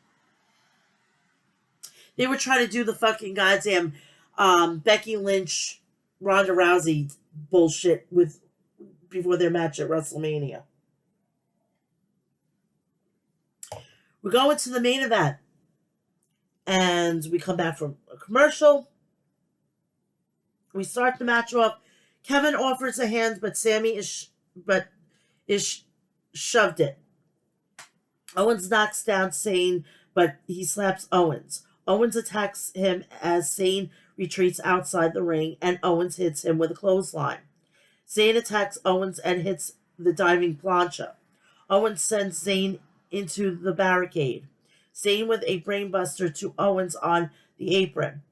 They were trying to do the fucking goddamn Becky Lynch, Ronda Rousey bullshit before their match at WrestleMania. We go into the main event, and we come back from a commercial. We start the match off. Kevin offers a hand, but Sammy is shoved it. Owens knocks down Zayn, but he slaps Owens. Owens attacks him as Zayn retreats outside the ring, and Owens hits him with a clothesline. Zayn attacks Owens and hits the diving plancha. Owens sends Zayn into the barricade. Zayn with a brainbuster to Owens on the apron.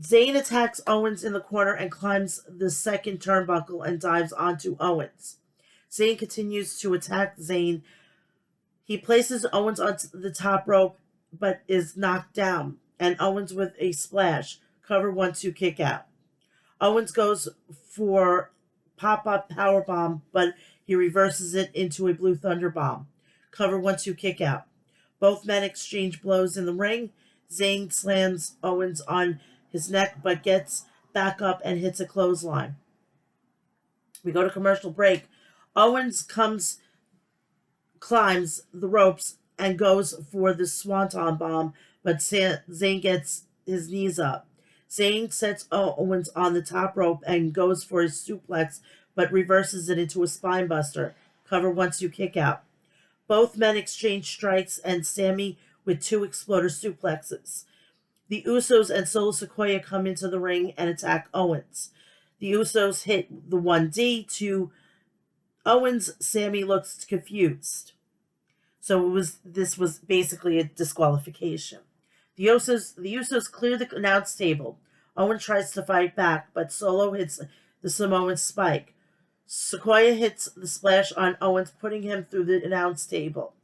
Zayn attacks Owens in the corner and climbs the second turnbuckle and dives onto Owens. Zayn continues to attack Zayn. He places Owens on the top rope but is knocked down, and Owens with a splash. Cover 1-2 kick out. Owens goes for pop-up powerbomb, but he reverses it into a blue thunder bomb. Cover 1-2 kick out. Both men exchange blows in the ring. Zayn slams Owens on his neck, but gets back up and hits a clothesline. We go to commercial break. Owens climbs the ropes and goes for the swanton bomb, but Zayn gets his knees up. Zayn sets Owens on the top rope and goes for his suplex, but reverses it into a spinebuster. Cover 1-2 kick out. Both men exchange strikes, and Sammy with 2 exploder suplexes. The Usos and Solo Sikoa come into the ring and attack Owens. The Usos hit the 1D to Owens. Sammy looks confused. So this was basically a disqualification. The Usos clear the announce table. Owens tries to fight back, but Solo hits the Samoan spike. Sikoa hits the splash on Owens, putting him through the announce table.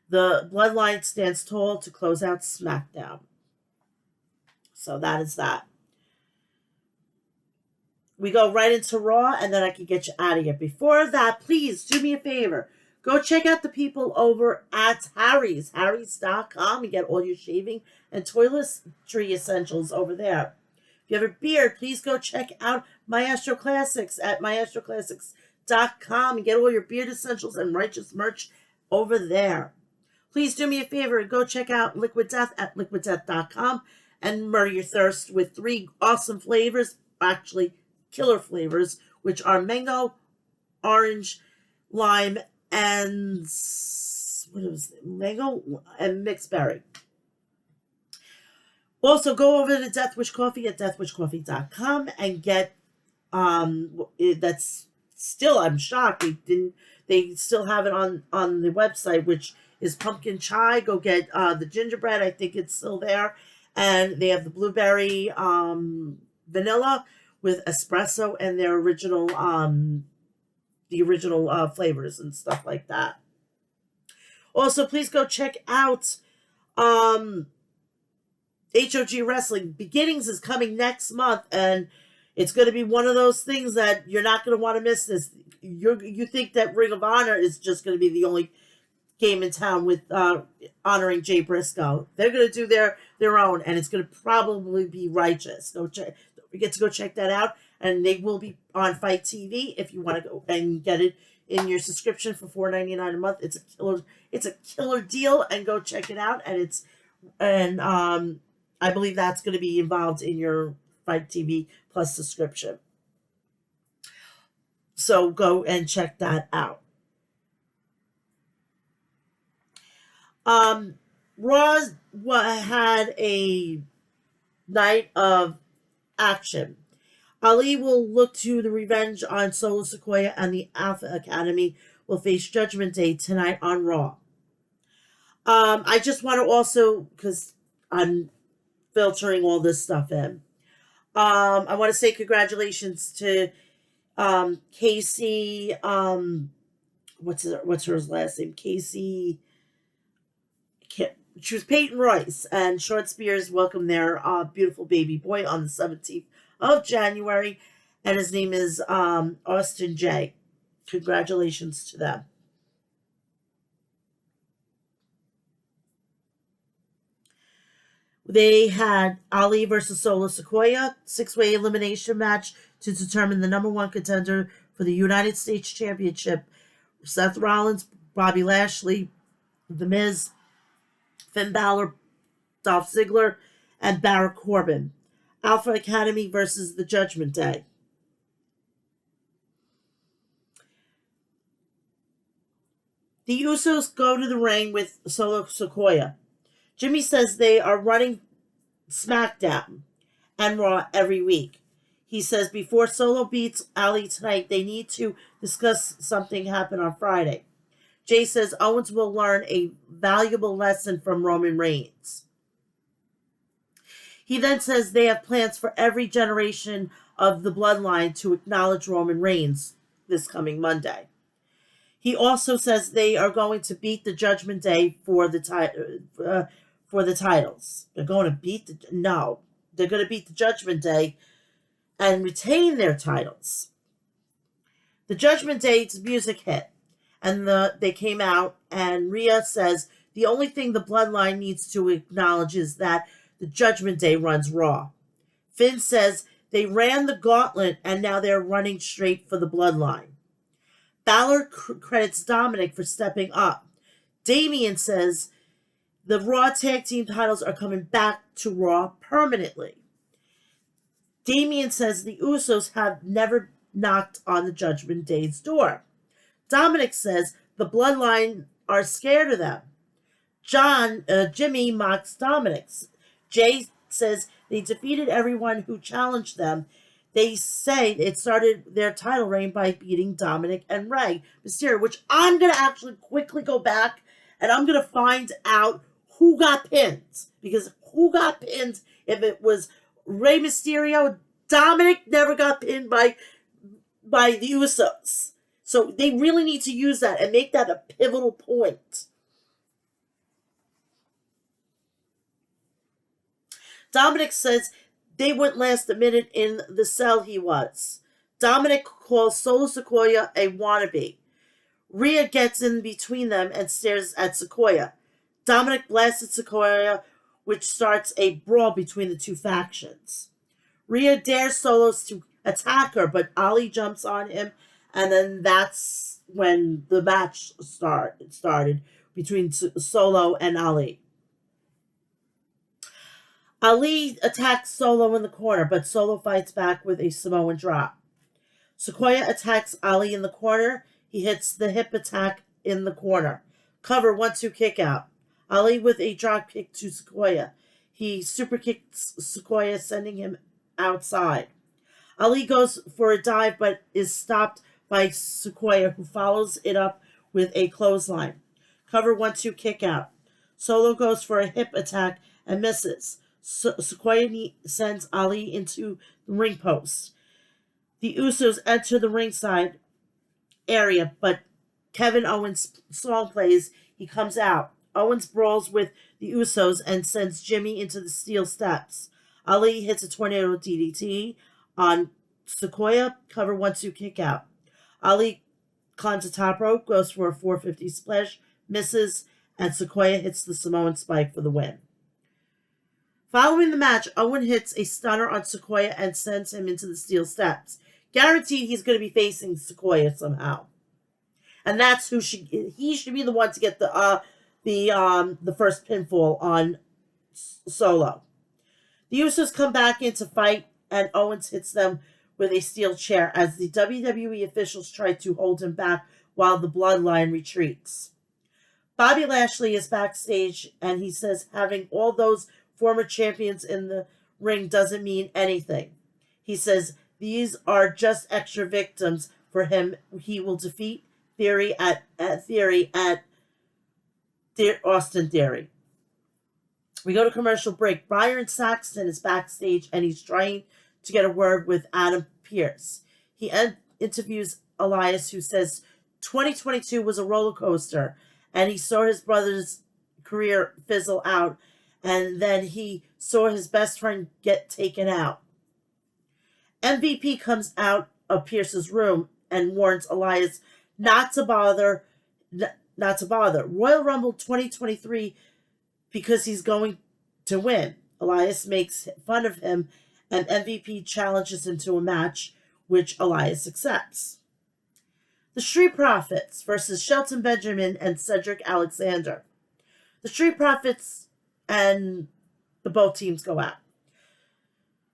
The Bloodline stands tall to close out SmackDown. So that is that. We go right into Raw, and then I can get you out of here. Before that, please do me a favor. Go check out the people over at Harry's, harrys.com, and get all your shaving and toiletry essentials over there. If you have a beard, please go check out Maestro Classics at maestroclassics.com and get all your beard essentials and righteous merch over there. Please do me a favor and go check out Liquid Death at liquiddeath.com and murder your thirst with 3 awesome flavors, actually killer flavors, which are mango, orange, lime, and mango and mixed berry. Also, go over to Death Wish Coffee at deathwishcoffee.com and get that's still, I'm shocked they still have it on the website, which is pumpkin chai. Go get the gingerbread, I think it's still there, and they have the blueberry vanilla with espresso and their original flavors and stuff like that. Also, please go check out HOG Wrestling Beginnings is coming next month, and it's going to be one of those things that you're not going to want to miss. This you think that Ring of Honor is just going to be the only game in town with honoring Jay Briscoe. They're going to do their own, and it's going to probably be righteous. Don't forget to go check that out, and they will be on Fight TV if you want to go and get it in your subscription for $4.99 a month. It's a killer deal, and go check it out. And I believe that's going to be involved in your Fight TV Plus subscription. So go and check that out. Raw had a night of action. Ali will look to the revenge on Solo Sequoia, and the Alpha Academy will face Judgment Day tonight on Raw. I just want to also, because I'm filtering all this stuff in, I want to say congratulations to Casey. What's her last name? Casey. She was Peyton Royce, and Short Spears welcomed their beautiful baby boy on the 17th of January, and his name is Austin J. Congratulations to them. They had Ali versus Solo Sequoia, 6-way elimination match to determine the number one contender for the United States Championship. Seth Rollins, Bobby Lashley, The Miz, Finn Balor, Dolph Ziggler, and Baron Corbin. Alpha Academy versus the Judgment Day. The Usos go to the ring with Solo Sequoia. Jimmy says they are running SmackDown and Raw every week. He says before Solo beats Ali tonight, they need to discuss something happened on Friday. Jay says Owens will learn a valuable lesson from Roman Reigns. He then says they have plans for every generation of the bloodline to acknowledge Roman Reigns this coming Monday. He also says they are going to beat the Judgment Day for the titles. They're going to beat they're going to beat the Judgment Day and retain their titles. The Judgment Day's music hit, and they came out, and Rhea says the only thing the bloodline needs to acknowledge is that the Judgment Day runs Raw. Finn says they ran the gauntlet, and now they're running straight for the bloodline. Balor credits Dominic for stepping up. Damian says the Raw Tag Team titles are coming back to Raw permanently. Damian says the Usos have never knocked on the Judgment Day's door. Dominic says the bloodline are scared of them. Jimmy mocks Dominic. Jay says they defeated everyone who challenged them. They say it started their title reign by beating Dominic and Rey Mysterio, which I'm going to actually quickly go back and I'm going to find out who got pinned. Because who got pinned, if it was Rey Mysterio, Dominic never got pinned by the Usos. So they really need to use that and make that a pivotal point. Dominic says they wouldn't last a minute in the cell he was. Dominic calls Solo Sequoia a wannabe. Rhea gets in between them and stares at Sequoia. Dominic blasts at Sequoia, which starts a brawl between the two factions. Rhea dares Solos to attack her, but Ali jumps on him, and then that's when the match started between Solo and Ali. Ali attacks Solo in the corner, but Solo fights back with a Samoan drop. Sequoia attacks Ali in the corner. He hits the hip attack in the corner. Cover 1-2 kick out. Ali with a drop kick to Sequoia. He super kicks Sequoia, sending him outside. Ali goes for a dive, but is stopped by Sequoia, who follows it up with a clothesline. Cover 1-2 kick out. Solo goes for a hip attack and misses. Sequoia sends Ali into the ring post. The Usos enter the ringside area, but Kevin Owens' song plays. He comes out. Owens brawls with the Usos and sends Jimmy into the steel steps. Ali hits a tornado DDT on Sequoia, cover 1-2 kick out. Ali climbs the top rope, goes for a 450 splash, misses, and Sequoia hits the Samoan spike for the win. Following the match, Owen hits a stunner on Sequoia and sends him into the steel steps. Guaranteed he's going to be facing Sequoia somehow. And that's who he should be the one to get the first pinfall on Solo. The Usos come back in to fight, and Owens hits them with a steel chair as the WWE officials try to hold him back while the Bloodline retreats. Bobby Lashley is backstage, and he says having all those former champions in the ring doesn't mean anything. He says these are just extra victims for him. He will defeat Theory at Austin Theory. We go to commercial break. Byron Saxton is backstage and he's trying to get a word with Adam Pearce. He interviews Elias, who says 2022 was a roller coaster and he saw his brother's career fizzle out, and then he saw his best friend get taken out. MVP comes out of Pierce's room and warns Elias not to bother. Royal Rumble 2023 because he's going to win. Elias makes fun of him, and MVP challenges him to a match, which Elias accepts. The Street Profits versus Shelton Benjamin and Cedric Alexander. The Street Profits and the both teams go out.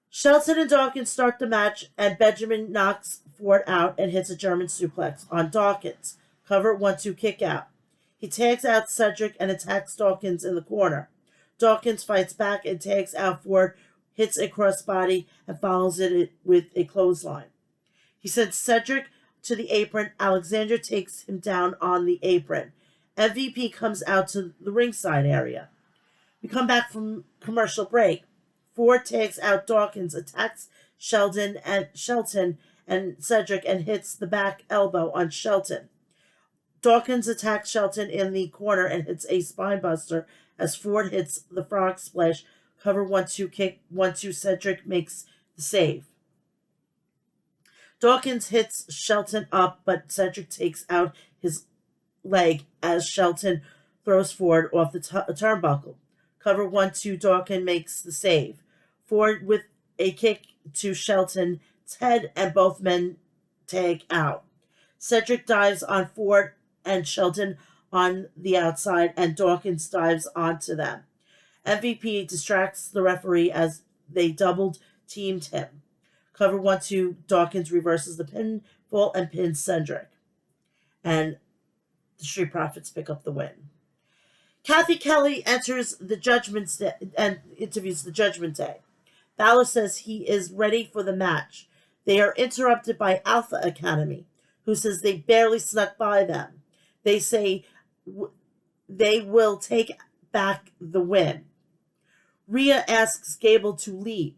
Shelton and Dawkins start the match, and Benjamin knocks Ford out and hits a German suplex on Dawkins. Cover 1-2 kick out. He tags out Cedric and attacks Dawkins in the corner. Dawkins fights back and tags out Ford, hits a crossbody, and follows it with a clothesline. He sends Cedric to the apron. Alexander takes him down on the apron. MVP comes out to the ringside area. We come back from commercial break. Ford tags out Dawkins, attacks Shelton and Cedric, and hits the back elbow on Shelton. Dawkins attacks Shelton in the corner and hits a spinebuster as Ford hits the frog splash. Cover 1-2 kick, 1-2 Cedric makes the save. Dawkins hits Shelton up, but Cedric takes out his leg as Shelton throws Ford off the turnbuckle. Cover 1-2, Dawkins makes the save. Ford with a kick to Shelton's head, and both men tag out. Cedric dives on Ford and Shelton on the outside, and Dawkins dives onto them. MVP distracts the referee as they doubled teamed him. Cover 1-2, Dawkins reverses the pinfall and pins Cedric. And the Street Profits pick up the win. Kathy Kelly enters the Judgment Day and interviews the Judgment Day. Balor says he is ready for the match. They are interrupted by Alpha Academy, who says they barely snuck by them. They say they will take back the win. Rhea asks Gable to leave.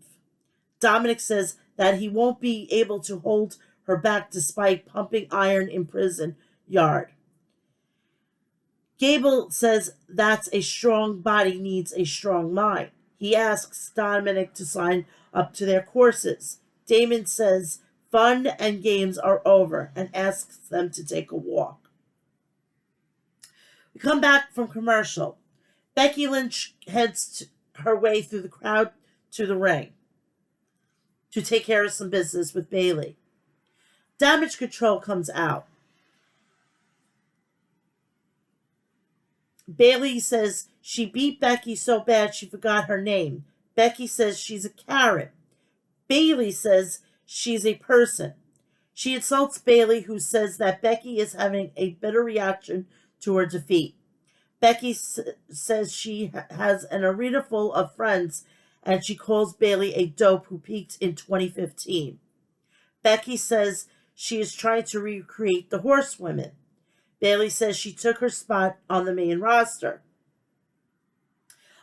Dominic says that he won't be able to hold her back despite pumping iron in prison yard. Gable says that's a strong body needs a strong mind. He asks Dominic to sign up to their courses. Damon says fun and games are over and asks them to take a walk. We come back from commercial. Becky Lynch heads her way through the crowd to the ring to take care of some business with Bayley. Damage Control comes out. Bayley says she beat Becky so bad she forgot her name. Becky says she's a Karen. Bayley says she's a person. She insults Bayley, who says that Becky is having a bitter reaction to her defeat. Becky says she has an arena full of friends, and she calls Bayley a dope who peaked in 2015. Becky says she is trying to recreate the Horsewomen. Bayley says she took her spot on the main roster.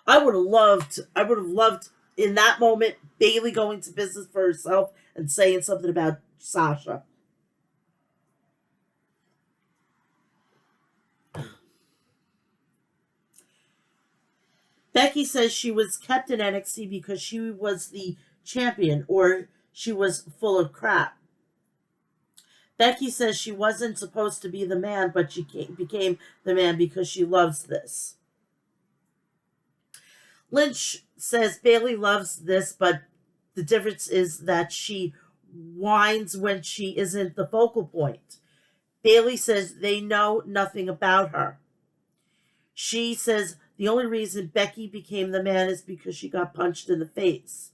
I would have loved in that moment Bayley going to business for herself and saying something about Sasha. Becky says she was kept in NXT because she was the champion or she was full of crap. Becky says she wasn't supposed to be the man, but she became the man because she loves this. Lynch says Bayley loves this, but the difference is that she whines when she isn't the focal point. Bayley says they know nothing about her. She says the only reason Becky became the man is because she got punched in the face.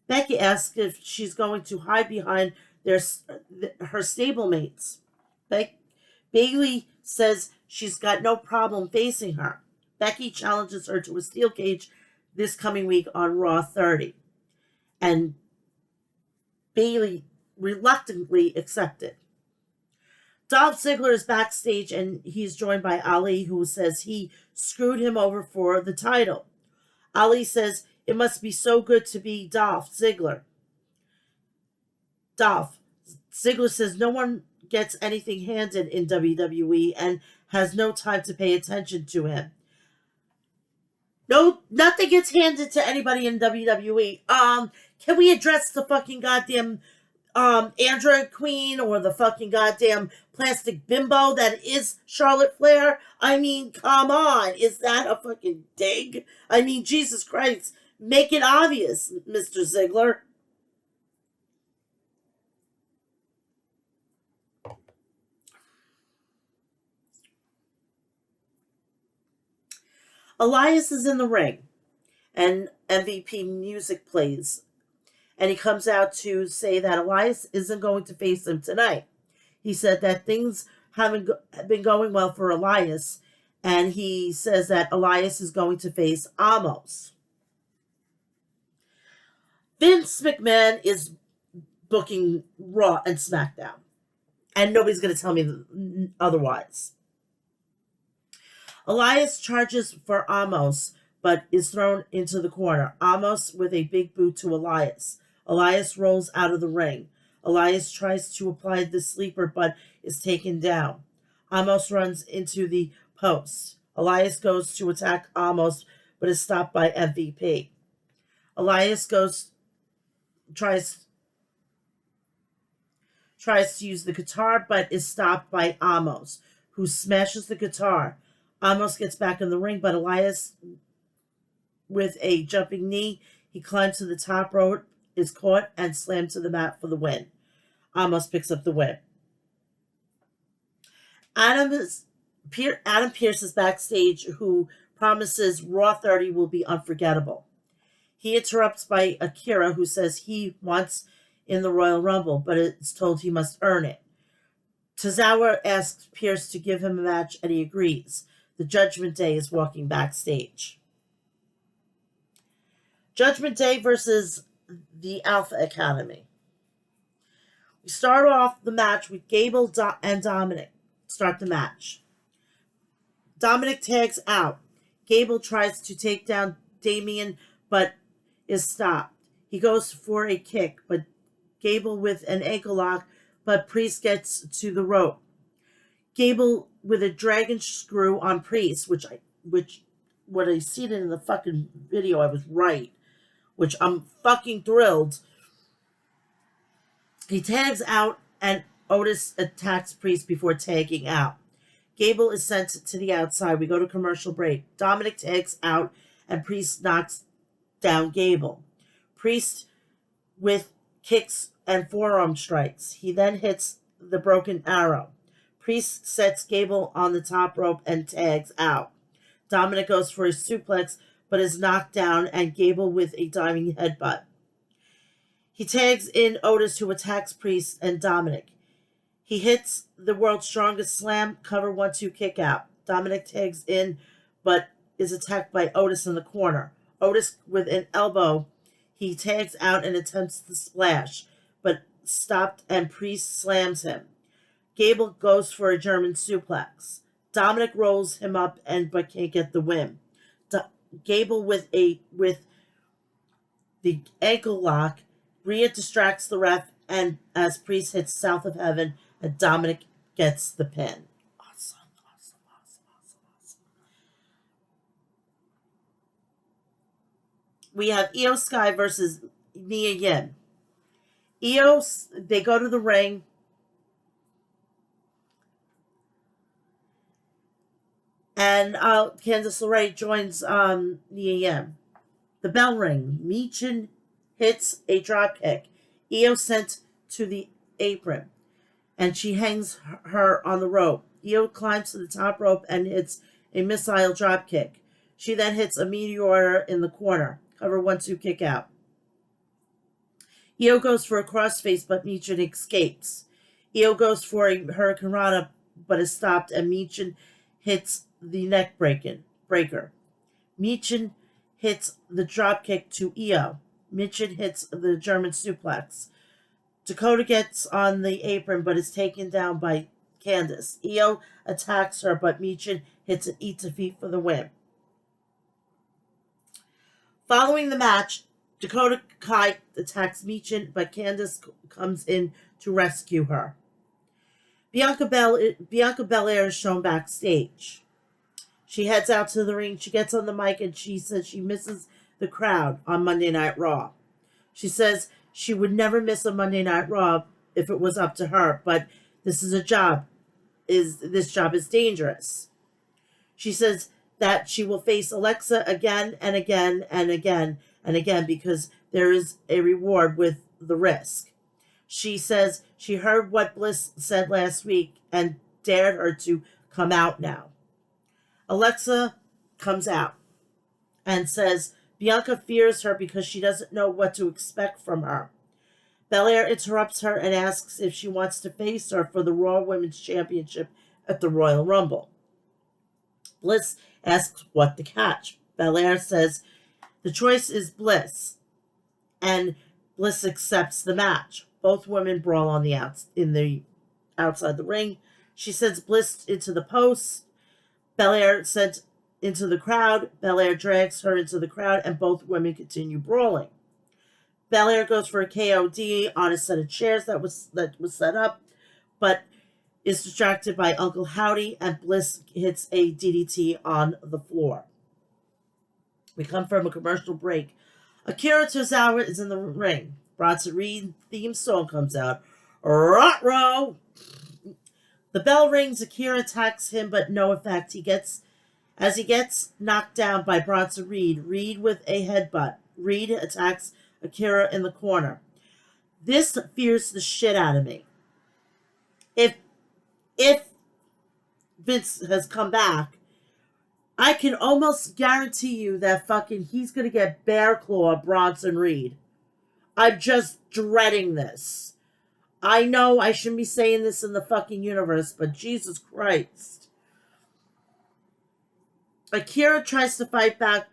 Becky asks if she's going to hide behind her stablemates. Bayley says she's got no problem facing her. Becky challenges her to a steel cage this coming week on Raw 30. And Bayley reluctantly accepted. Dolph Ziggler is backstage and he's joined by Ali, who says he screwed him over for the title. Ali says it must be so good to be Dolph Ziggler. Dolph Ziggler says no one gets anything handed in WWE and has no time to pay attention to him. No, nothing gets handed to anybody in WWE. Can we address the fucking goddamn Android Queen or the fucking goddamn plastic bimbo that is Charlotte Flair? I mean, come on. Is that a fucking dig? I mean, Jesus Christ. Make it obvious, Mr. Ziggler. Elias is in the ring and MVP music plays. And he comes out to say that Elias isn't going to face him tonight. He said that things haven't been going well for Elias. And he says that Elias is going to face Amos. Vince McMahon is booking Raw and SmackDown. And nobody's going to tell me otherwise. Elias charges for Amos, but is thrown into the corner. Amos with a big boot to Elias. Elias rolls out of the ring. Elias tries to apply the sleeper, but is taken down. Amos runs into the post. Elias goes to attack Amos, but is stopped by MVP. Elias tries to use the guitar, but is stopped by Amos, who smashes the guitar. Amos gets back in the ring, but Elias, with a jumping knee, he climbs to the top rope, is caught, and slammed to the mat for the win. Amos picks up the win. Adam Pearce is backstage, who promises Raw 30 will be unforgettable. He interrupts by Akira, who says he wants in the Royal Rumble, but is told he must earn it. Tozawa asks Pearce to give him a match, and he agrees. The Judgment Day is walking backstage. Judgment Day versus the Alpha Academy. We start off the match with Gable and Dominic. Start the match. Dominic tags out. Gable tries to take down Damian, but is stopped. He goes for a kick, but Gable with an ankle lock, but Priest gets to the rope. Gable with a dragon screw on Priest, which when I see it in the fucking video, I was right. Which I'm fucking thrilled. He tags out and Otis attacks Priest before tagging out. Gable is sent to the outside. We go to commercial break. Dominic tags out and Priest knocks down Gable. Priest with kicks and forearm strikes. He then hits the broken arrow. Priest sets Gable on the top rope and tags out. Dominic goes for a suplex, but is knocked down, and Gable with a diving headbutt. He tags in Otis, who attacks Priest and Dominic. He hits the world's strongest slam, cover 1-2 kick out. Dominic tags in, but is attacked by Otis in the corner. Otis with an elbow. He tags out and attempts the splash, but stopped and Priest slams him. Gable goes for a German suplex. Dominic rolls him up but can't get the win. Gable with the ankle lock. Rhea distracts the ref, and as Priest hits South of Heaven, and Dominic gets the pin. Awesome. We have Io Sky versus Mia Yim. Io, they go to the ring, and Candice LeRae joins Mia Yim. The bell ring. Michin hits a drop kick. Io sent to the apron, and she hangs her on the rope. Io climbs to the top rope and hits a missile drop kick. She then hits a meteor in the corner. Cover 1-2 kick out. Io goes for a crossface, but Michin escapes. Io goes for a Hurricane Rana, but is stopped, and Michin hits the neck breaker. Michin hits the dropkick to Io. Michin hits the German suplex. Dakota gets on the apron, but is taken down by Candice. Io attacks her, but Michin hits an eat to feet for the win. Following the match, Dakota Kai attacks Michin, but Candice comes in to rescue her. Bianca Belair is shown backstage. She heads out to the ring. She gets on the mic and she says she misses the crowd on Monday Night Raw. She says she would never miss a Monday Night Raw if it was up to her, but this is a job. This job is dangerous. She says that she will face Alexa again and again and again and again because there is a reward with the risk. She says she heard what Bliss said last week and dared her to come out now. Alexa comes out and says Bianca fears her because she doesn't know what to expect from her. Belair interrupts her and asks if she wants to face her for the Raw Women's Championship at the Royal Rumble. Bliss asks what the catch. Belair says the choice is Bliss, and Bliss accepts the match. Both women brawl on the outside the ring. She sends Bliss into the post. Belair sent into the crowd. Belair drags her into the crowd, and both women continue brawling. Belair goes for a KOD on a set of chairs that was set up, but is distracted by Uncle Howdy, and Bliss hits a DDT on the floor. We come from a commercial break. Akira Tozawa is in the ring. Bronson Reed theme song comes out. Ruh-roh! The bell rings. Akira attacks him, but no effect. As he gets knocked down by Bronson Reed. Reed with a headbutt. Reed attacks Akira in the corner. This fears the shit out of me. If Vince has come back, I can almost guarantee you that he's going to get bear claw Bronson Reed. I'm just dreading this. I know I shouldn't be saying this in the fucking universe, but Jesus Christ. Akira tries to fight back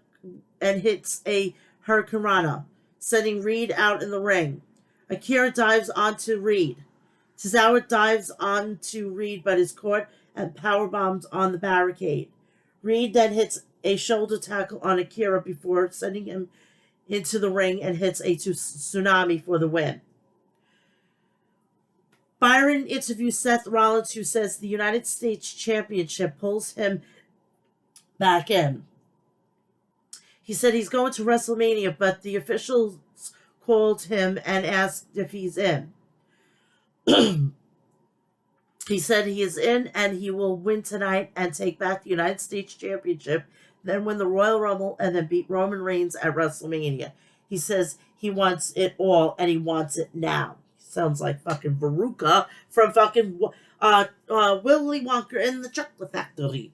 and hits a Hurricane Rana, sending Reed out in the ring. Akira dives onto Reed. Tozawa dives onto Reed, but is caught and powerbombed on the barricade. Reed then hits a shoulder tackle on Akira before sending him into the ring and hits a tsunami for the win. Byron interviews Seth Rollins, who says the United States Championship pulls him back in. He said he's going to WrestleMania, but the officials called him and asked if he's in. He said he is in and he will win tonight and take back the United States Championship, then win the Royal Rumble, and then beat Roman Reigns at WrestleMania. He says he wants it all and he wants it now. Sounds like fucking Veruca from fucking Willy Wonka in the Chocolate Factory.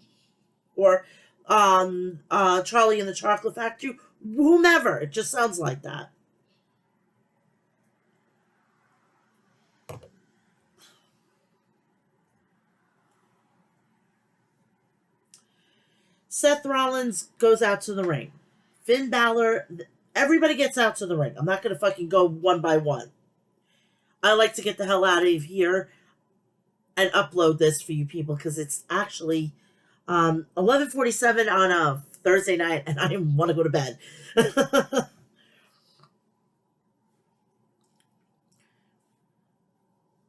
Or Charlie in the Chocolate Factory. Whomever. It just sounds like that. Seth Rollins goes out to the ring. Finn Balor, everybody gets out to the ring. I'm not going to fucking go one by one. I like to get the hell out of here and upload this for you people because it's actually 11:47 on a Thursday night and I want to go to bed.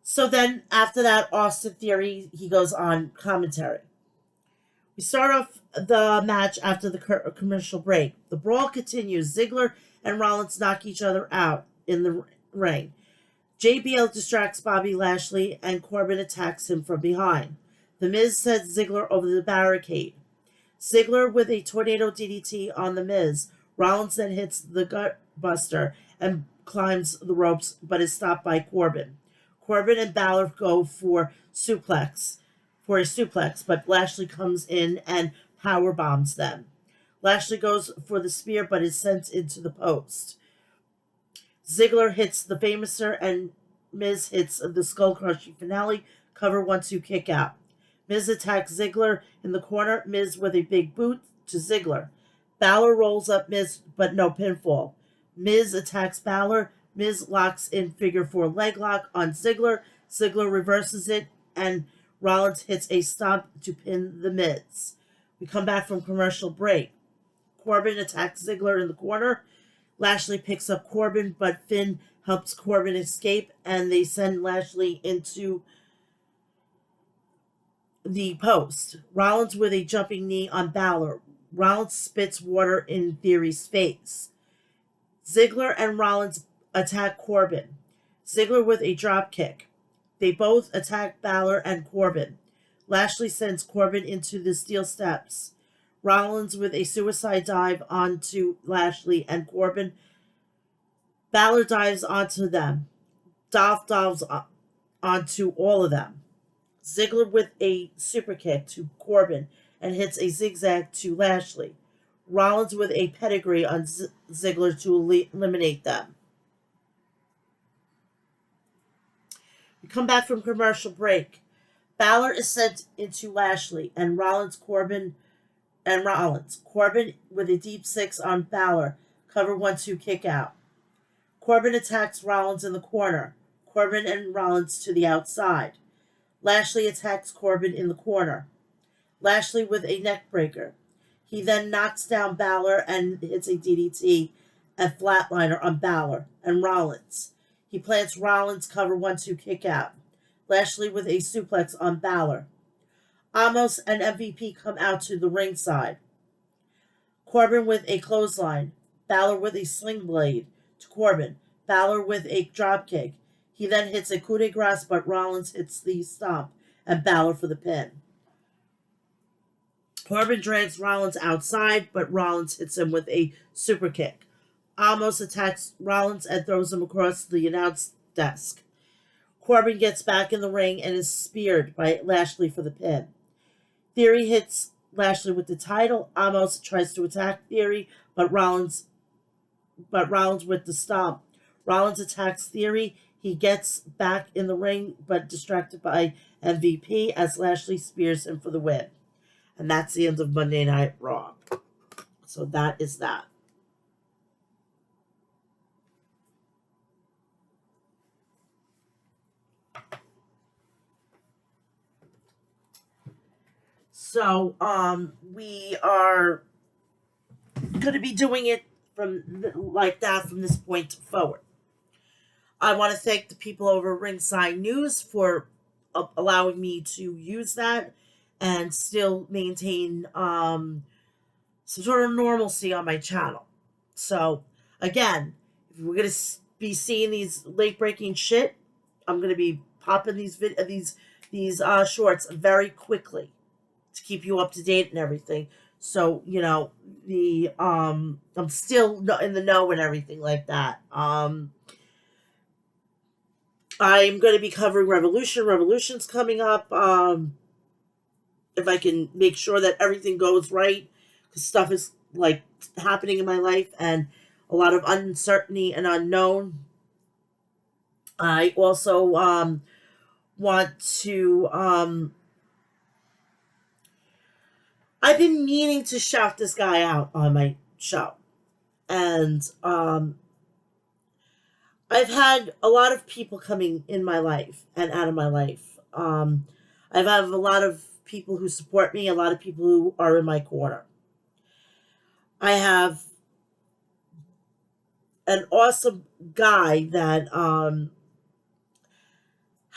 So then after that, Austin Theory, he goes on commentary. We start off the match after the commercial break. The brawl continues. Ziggler and Rollins knock each other out in the ring. JBL distracts Bobby Lashley, and Corbin attacks him from behind. The Miz sends Ziggler over the barricade. Ziggler with a tornado DDT on The Miz. Rollins then hits the gut buster and climbs the ropes, but is stopped by Corbin. Corbin and Balor go for a suplex, but Lashley comes in and power bombs them. Lashley goes for the spear, but is sent into the post. Ziggler hits the Famouser, and Miz hits the skull crushing finale. Cover 1-2 kick out. Miz attacks Ziggler in the corner. Miz with a big boot to Ziggler. Balor rolls up Miz, but no pinfall. Miz attacks Balor. Miz locks in figure 4 leg lock on Ziggler. Ziggler reverses it, and Rollins hits a stomp to pin the Miz. We come back from commercial break. Corbin attacks Ziggler in the corner. Lashley picks up Corbin, but Finn helps Corbin escape, and they send Lashley into the post. Rollins with a jumping knee on Balor. Rollins spits water in Theory's face. Ziggler and Rollins attack Corbin. Ziggler with a drop kick. They both attack Balor and Corbin. Lashley sends Corbin into the steel steps. Rollins with a suicide dive onto Lashley and Corbin. Balor dives onto them. Dolph dives onto all of them. Ziggler with a super kick to Corbin and hits a zigzag to Lashley. Rollins with a pedigree on Ziggler to eliminate them. We come back from commercial break. Balor is sent into Lashley and Corbin with a deep 6 on Balor. Cover 1-2 kick out. Corbin attacks Rollins in the corner. Corbin and Rollins to the outside. Lashley attacks Corbin in the corner. Lashley with a neck breaker. He then knocks down Balor and hits a DDT and flatliner on Balor and Rollins. He plants Rollins, cover 1-2 kick out. Lashley with a suplex on Balor. Amos and MVP come out to the ringside. Corbin with a clothesline. Balor with a sling blade to Corbin. Balor with a dropkick. He then hits a coup de grace, but Rollins hits the stomp and Balor for the pin. Corbin drags Rollins outside, but Rollins hits him with a super kick. Amos attacks Rollins and throws him across the announce desk. Corbin gets back in the ring and is speared by Lashley for the pin. Theory hits Lashley with the title. Amos tries to attack Theory, but Rollins with the stomp. Rollins attacks Theory. He gets back in the ring, but distracted by MVP as Lashley spears him for the win. And that's the end of Monday Night Raw. So that is that. So we are going to be doing it like that from this point forward. I want to thank the people over Ringside News for allowing me to use that and still maintain some sort of normalcy on my channel. So again, if we're going to be seeing these late breaking shit, I'm going to be popping these shorts very quickly to keep you up to date and everything. So, you know, I'm still in the know and everything like that. I'm going to be covering Revolution. Revolution's coming up. If I can make sure that everything goes right, because stuff is like happening in my life and a lot of uncertainty and unknown. I also want to I've been meaning to shout this guy out on my show. And I've had a lot of people coming in my life and out of my life. I've had a lot of people who support me, a lot of people who are in my corner. I have an awesome guy that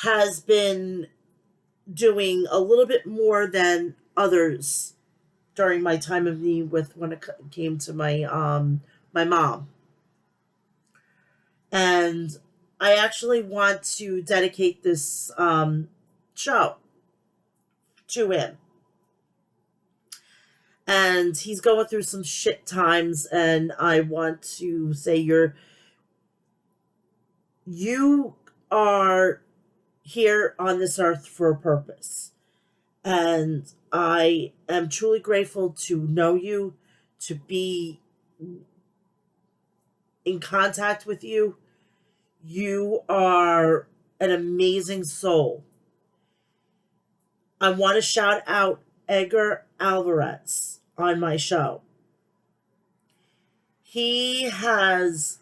has been doing a little bit more than others during my time of need with when it came to my my mom. And I actually want to dedicate this show to him. And he's going through some shit times, and I want to say you are here on this earth for a purpose. And I am truly grateful to know you, to be in contact with you. You are an amazing soul. I want to shout out Edgar Alvarez on my show. He has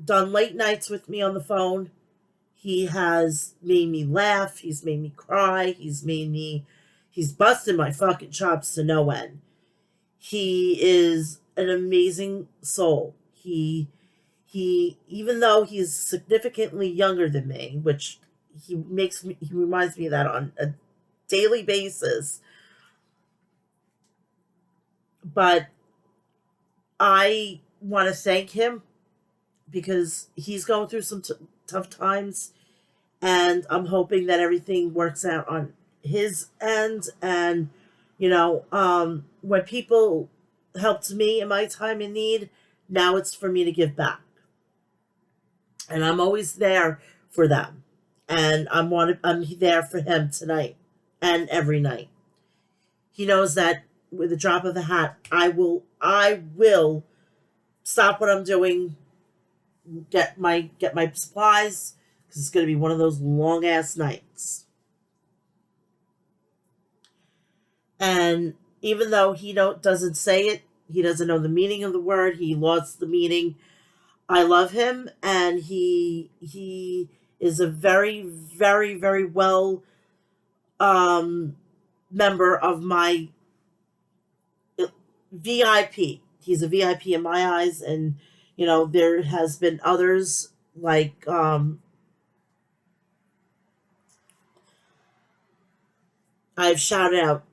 done late nights with me on the phone. He has made me laugh. He's made me cry. He's busted my fucking chops to no end. He is an amazing soul. He even though he's significantly younger than me, which he reminds me of that on a daily basis, but I want to thank him because he's going through some tough times, and I'm hoping that everything works out on his end. And when people helped me in my time in need, now it's for me to give back, and I'm always there for them. And I'm there for him tonight and every night. He knows that with a drop of a hat, I will stop what I'm doing, get my supplies, because it's going to be one of those long ass nights. And even though he doesn't say it, he doesn't know the meaning of the word. He lost the meaning. I love him, and he is a very, very, very well member of my VIP. He's a VIP in my eyes, and there has been others like I've shouted out,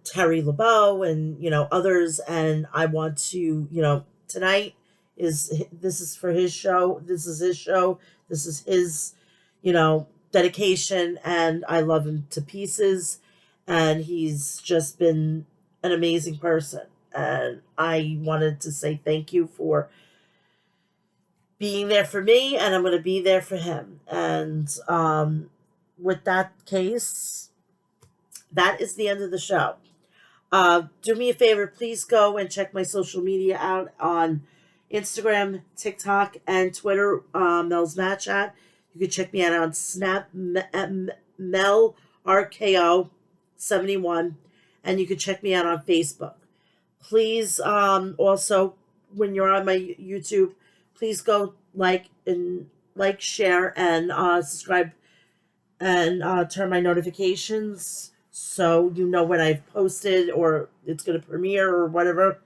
Terry LeBeau and others, and I want to, tonight this is for his show. This is his show. This is his, dedication, and I love him to pieces, and he's just been an amazing person. And I wanted to say thank you for being there for me, and I'm going to be there for him. And with that case, that is the end of the show. Do me a favor, please go and check my social media out on Instagram, TikTok, and Twitter, Mel's Mat Chat. You can check me out on Snap, Mel RKO 71, and you can check me out on Facebook. Please, also, when you're on my YouTube, please go share, and subscribe, and turn my notifications so you know when I've posted or it's going to premiere or whatever,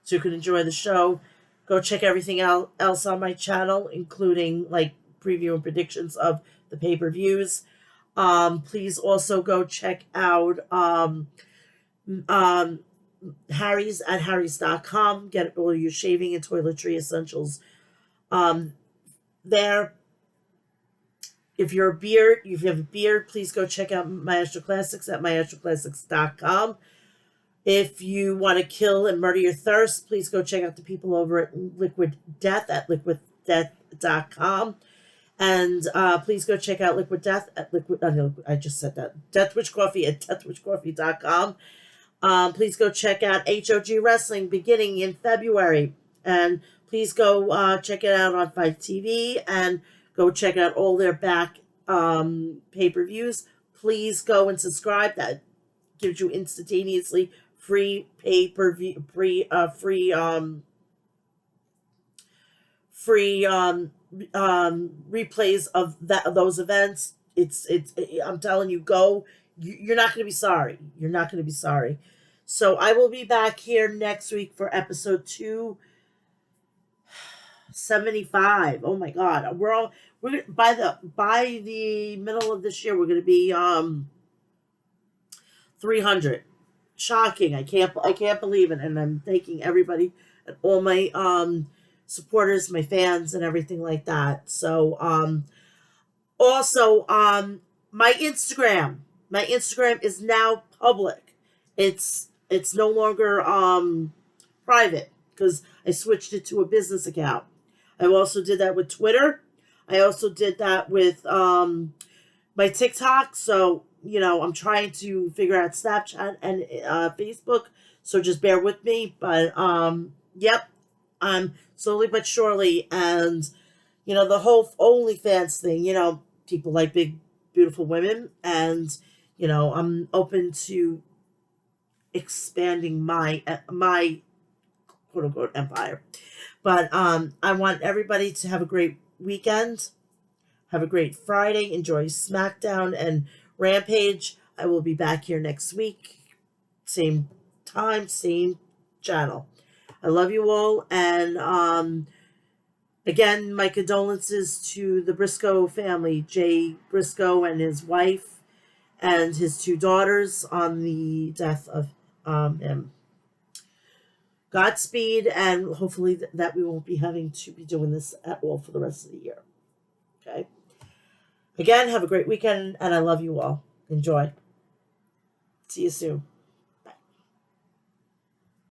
so you can enjoy the show. Go check everything else on my channel, including preview and predictions of the pay-per-views. Please also go check out Harry's at harrys.com. Get all your shaving and toiletry essentials there. If you have a beard, please go check out Maestro Classics at maestroclassics.com. If you want to kill and murder your thirst, please go check out the people over at Liquid Death at liquiddeath.com. And please go check out Liquid Death at I just said that. Deathwish Coffee at deathwishcoffee.com. Please go check out HOG Wrestling beginning in February. And please go check it out on Fight TV, and go check out all their back pay-per-views. Please go and subscribe. That gives you instantaneously free pay-per-view, free replays of those events. I'm telling you, go. You're not going to be sorry. You're not going to be sorry. So I will be back here next week for episode 275. Oh my God, we're by the middle of this year, we're going to be 300. Shocking. I can't believe it. And I'm thanking everybody and all my supporters, my fans, and everything like that. So, also, my Instagram is now public. It's no longer private because I switched it to a business account. I also did that with Twitter. I also did that with my TikTok. So, I'm trying to figure out Snapchat and Facebook. So just bear with me. But yep, I'm slowly but surely, and the whole OnlyFans thing. People like big, beautiful women, and I'm open to expanding my quote unquote empire. But I want everybody to have a great weekend. Have a great Friday. Enjoy SmackDown and Rampage. I will be back here next week. Same time, same channel. I love you all. And again, my condolences to the Briscoe family, Jay Briscoe and his wife and his two daughters on the death of him. Godspeed, and hopefully that we won't be having to be doing this at all for the rest of the year. Okay? Again, have a great weekend, and I love you all. Enjoy. See you soon.